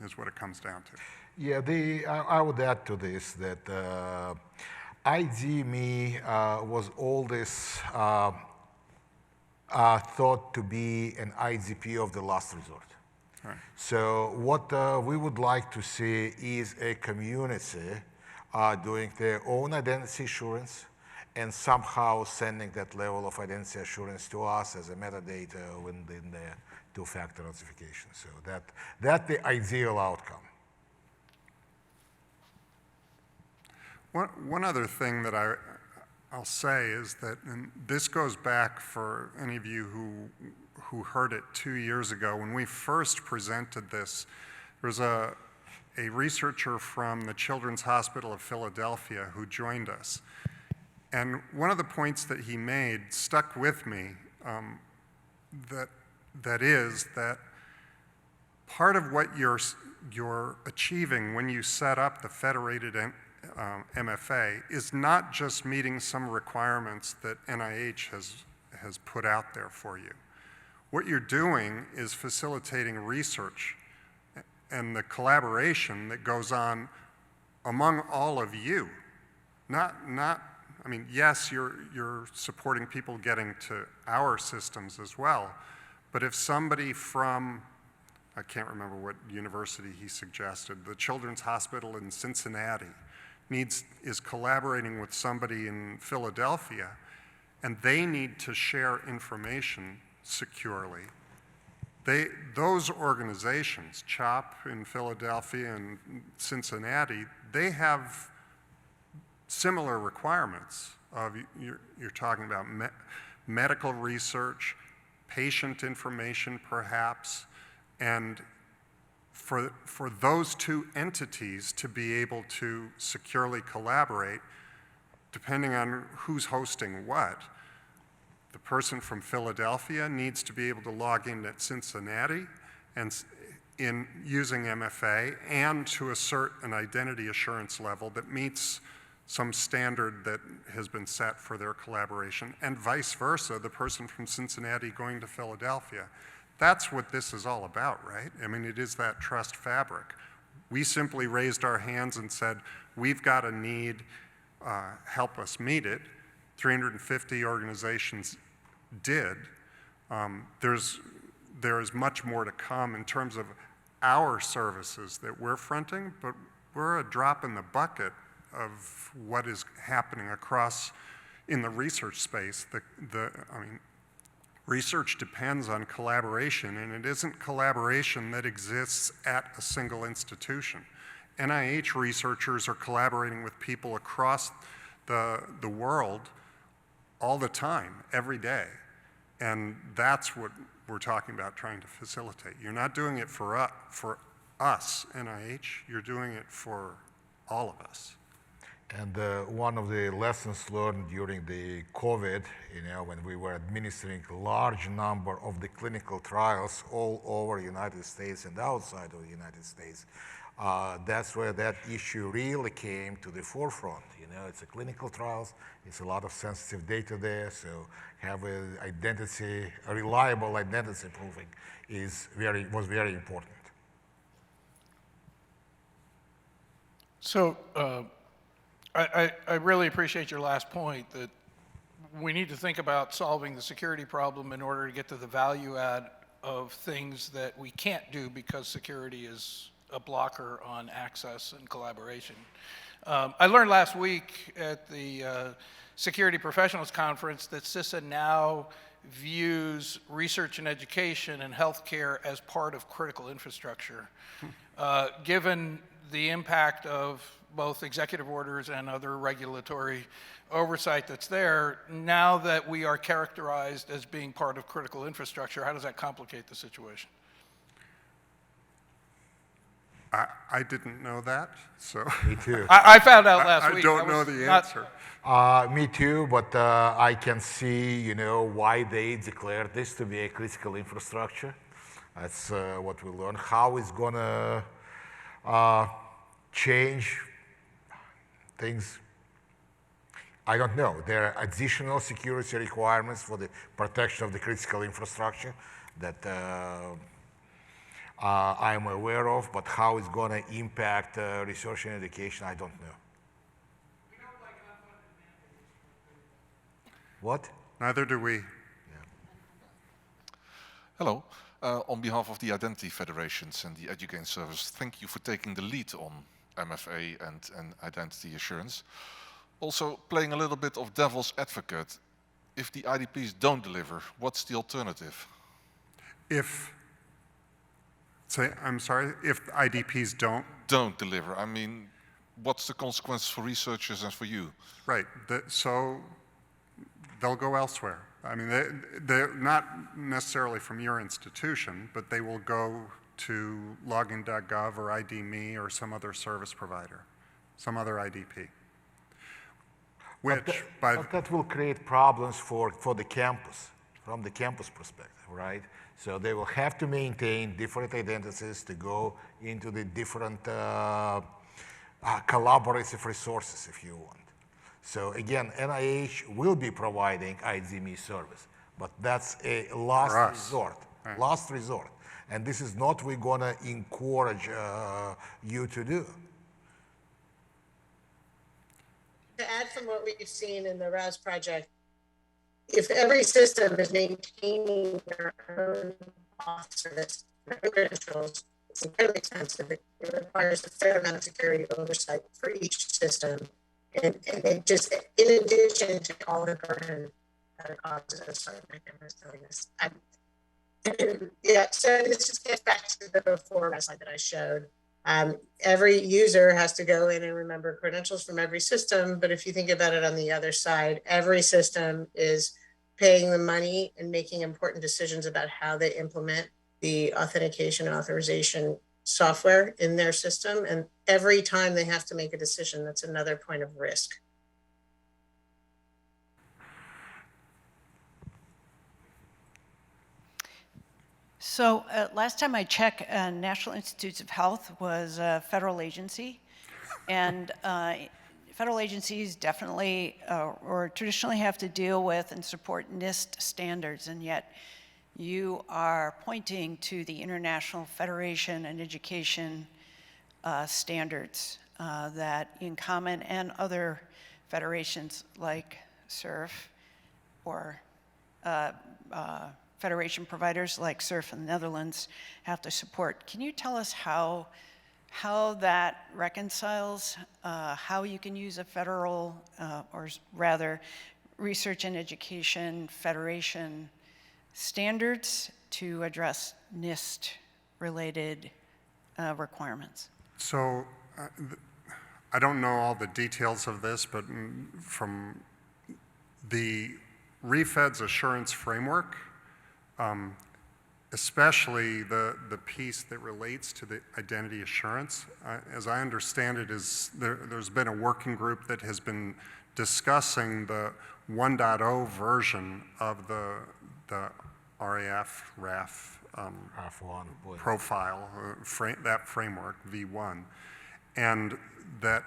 S3: is what it comes down to.
S4: Yeah, I would add to this that ID.me was always thought to be an IDP of the last resort.
S3: Right.
S4: So what we would like to see is a community doing their own identity assurance and somehow sending that level of identity assurance to us as a metadata within the two-factor authentication. So that's the ideal outcome.
S3: One other thing that I'll say is that, and this goes back for any of you who heard it 2 years ago, when we first presented this, there was a researcher from the Children's Hospital of Philadelphia who joined us. And one of the points that he made stuck with me, that is that part of what you're achieving when you set up the Federated MFA is not just meeting some requirements that NIH has put out there for you. What you're doing is facilitating research and the collaboration that goes on among all of you. I mean, yes, you're supporting people getting to our systems as well, but if somebody from, I can't remember what university he suggested, the Children's Hospital in Cincinnati, is collaborating with somebody in Philadelphia, and they need to share information securely, those organizations, CHOP in Philadelphia and Cincinnati, they have similar requirements of, you're talking about medical research, patient information perhaps, and for those two entities to be able to securely collaborate, depending on who's hosting what, the person from Philadelphia needs to be able to log in at Cincinnati and in using MFA and to assert an identity assurance level that meets some standard that has been set for their collaboration, and vice versa, the person from Cincinnati going to Philadelphia. That's what this is all about, right? I mean, it is that trust fabric. We simply raised our hands and said, we've got a need, help us meet it. 350 organizations did. There is much more to come in terms of our services that we're fronting, but we're a drop in the bucket of what is happening across in the research space. I mean, research depends on collaboration, and it isn't collaboration that exists at a single institution. NIH researchers are collaborating with people across the world all the time, every day. And that's what we're talking about trying to facilitate. You're not doing it for us, NIH, you're doing it for all of us.
S4: And one of the lessons learned during the COVID, when we were administering a large number of the clinical trials all over the United States and outside of the United States, that's where that issue really came to the forefront. It's a clinical trials, it's a lot of sensitive data there, so have a reliable identity proving was very important.
S7: So I really appreciate your last point that we need to think about solving the security problem in order to get to the value add of things that we can't do because security is a blocker on access and collaboration. I learned last week at the Security Professionals Conference that CISA now views research and education and healthcare as part of critical infrastructure. Given the impact of both executive orders and other regulatory oversight that's there, now that we are characterized as being part of critical infrastructure, how does that complicate the situation?
S3: I didn't know that, so.
S4: Me too.
S7: I found out last week.
S3: I don't know the answer.
S4: Me too, but I can see, why they declared this to be a critical infrastructure. That's what we learned. How it's gonna change things, I don't know. There are additional security requirements for the protection of the critical infrastructure that I'm aware of, but how it's going to impact research and education, I don't know. What?
S3: Neither do we.
S4: Yeah.
S8: Hello. On behalf of the Identity Federations and the Edugain Service, thank you for taking the lead on MFA and identity assurance. Also, playing a little bit of devil's advocate, if the IDPs don't deliver, what's the alternative?
S3: I'm sorry, if IDPs
S8: don't deliver, I mean, what's the consequence for researchers and for you?
S3: Right, so they'll go elsewhere. I mean, they're not necessarily from your institution, but they will go to login.gov or ID.me or some other service provider, some other IDP.
S4: But that will create problems for the campus, from the campus perspective, right? So they will have to maintain different identities to go into the different collaborative resources, if you want. So again, NIH will be providing ID.me service, but that's a last resort, right. Last resort. And this is not we're gonna encourage you to do.
S2: To add from what we've seen in the ROUSE project, if every system is maintaining their own auth service, credentials, It's incredibly expensive. It requires a fair amount of security oversight for each system. And it just, in addition to all the burden that it causes, sorry, my camera's doing this. Yeah, so this just gets back to the before slide that I showed. Every user has to go in and remember credentials from every system, but if you think about it on the other side, every system is paying the money and making important decisions about how they implement the authentication and authorization software in their system. And every time they have to make a decision, that's another point of risk.
S1: So last time I checked, National Institutes of Health was a federal agency, and federal agencies definitely or traditionally have to deal with and support NIST standards, and yet you are pointing to the International Federation and Education standards that InCommon and other federations like SURF or federation providers like SURF in the Netherlands have to support. Can you tell us how that reconciles, how you can use a federal, or rather, research and education federation standards to address NIST-related requirements?
S3: So I don't know all the details of this, but from the REFED's assurance framework, especially the piece that relates to the identity assurance, as I understand it, there's been a working group that has been discussing the 1.0 version of the RAF profile, that framework, V1, and that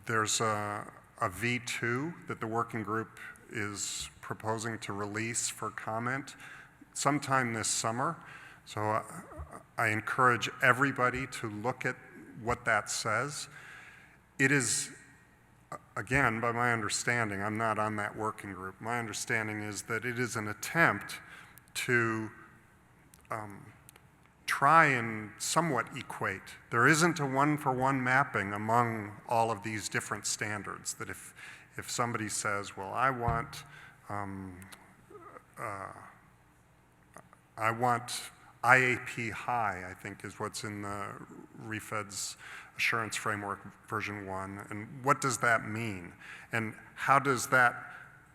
S3: there's a V2 that the working group is proposing to release for comment sometime this summer. So I encourage everybody to look at what that says. It is, again, by my understanding, I'm not on that working group, my understanding is that it is an attempt to try and somewhat equate. There isn't a one-for-one mapping among all of these different standards, that if somebody says, well, I want IAP high, I think is what's in the REFED's Assurance Framework version 1, and what does that mean? And how does that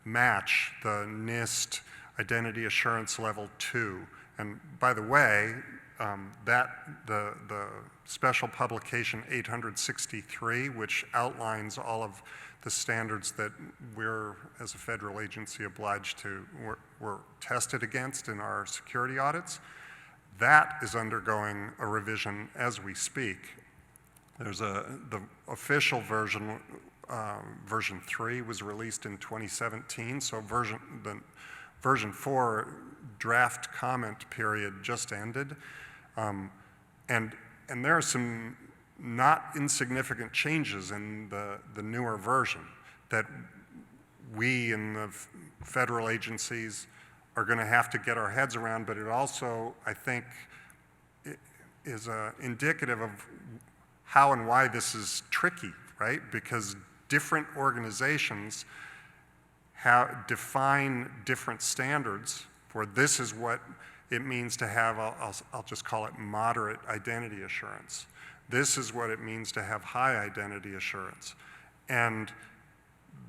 S3: match the NIST Identity Assurance Level 2? And by the way, the special publication 863, which outlines all of the standards that we're, as a federal agency, obliged to, we're tested against in our security audits, that is undergoing a revision as we speak. There's the official version, version 3 was released in 2017, so version 4 draft comment period just ended. And there are some not insignificant changes in the newer version that we in the federal agencies are going to have to get our heads around, but it also, I think, is indicative of how and why this is tricky, right? Because different organizations define different standards for this is what it means to have, I'll just call it moderate identity assurance. This is what it means to have high identity assurance. And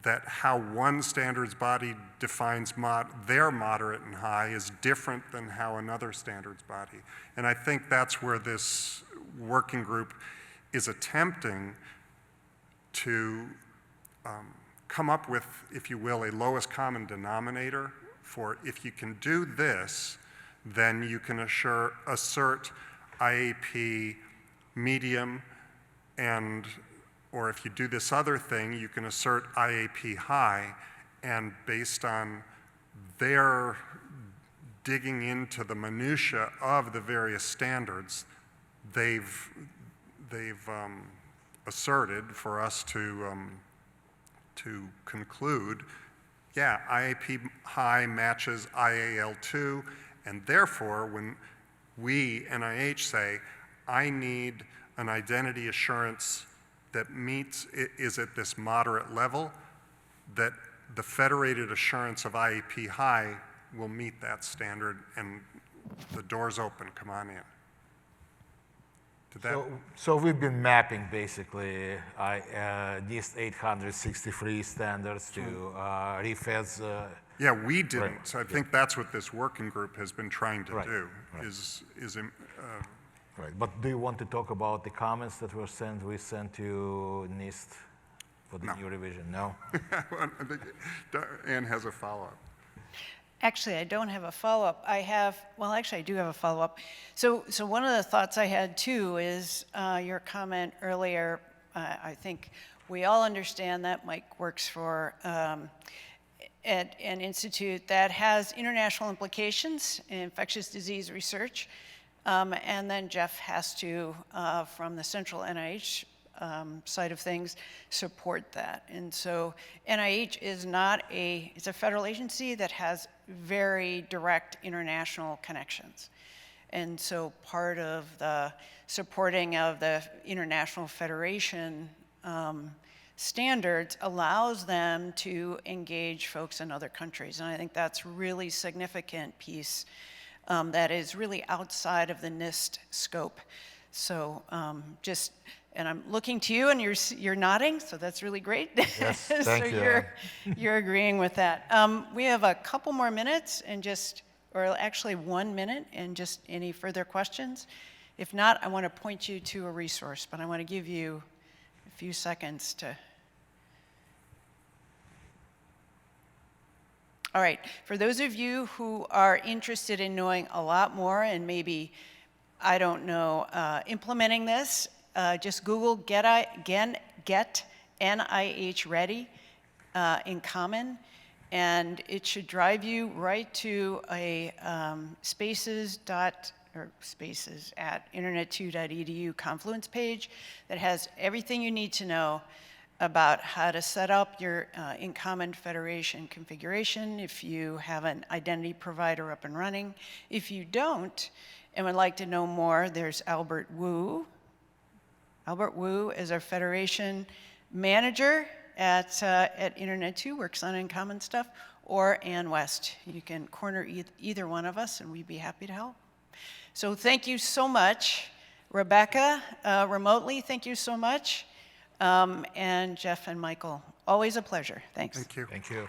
S3: that how one standards body defines their moderate and high is different than how another standards body. And I think that's where this working group is attempting to come up with, if you will, a lowest common denominator for if you can do this, then you can assert IAP medium, or if you do this other thing, you can assert IAP high, and based on their digging into the minutia of the various standards, they've asserted for us to conclude, yeah, IAP high matches IAL2, and therefore when we, NIH, say I need an identity assurance that meets, is at this moderate level, that the federated assurance of IAP High will meet that standard, and the door's open, come on in. Did that?
S4: So we've been mapping basically NIST 863 standards to REFED's.
S3: Yeah, we didn't.
S4: Right.
S3: So I think that's what this working group has been trying to
S4: Right.
S3: do,
S4: Right.
S3: Right.
S4: But do you want to talk about the comments that we sent to NIST for the
S3: No.
S4: new revision? No?
S3: I think Ann has a follow-up.
S1: Actually, I don't have a follow-up. Actually, I do have a follow-up. So one of the thoughts I had too is your comment earlier. I think we all understand that Mike works for at an institute that has international implications in infectious disease research. And then Jeff has to, from the central NIH side of things, support that. And so NIH is it's a federal agency that has very direct international connections. And so part of the supporting of the International Federation standards allows them to engage folks in other countries. And I think that's a really significant piece that is really outside of the NIST scope. So and I'm looking to you, and you're nodding, so that's really great.
S4: Yes, thank you.
S1: You're agreeing with that. We have a couple more minutes, or actually 1 minute, and just any further questions. If not, I want to point you to a resource, but I want to give you a few seconds to. All right, for those of you who are interested in knowing a lot more and maybe, I don't know, implementing this, just Google get NIH ready in Common, and it should drive you right to a spaces at internet2.edu Confluence page that has everything you need to know about how to set up your in-common federation configuration if you have an identity provider up and running. If you don't and would like to know more, there's Albert Wu. Albert Wu is our federation manager at Internet2, works on in-common stuff, or Ann West. You can corner either one of us, and we'd be happy to help. So thank you so much. Rebecca, remotely, thank you so much. And Jeff and Michael, always a pleasure. Thanks.
S3: Thank you.
S4: Thank you.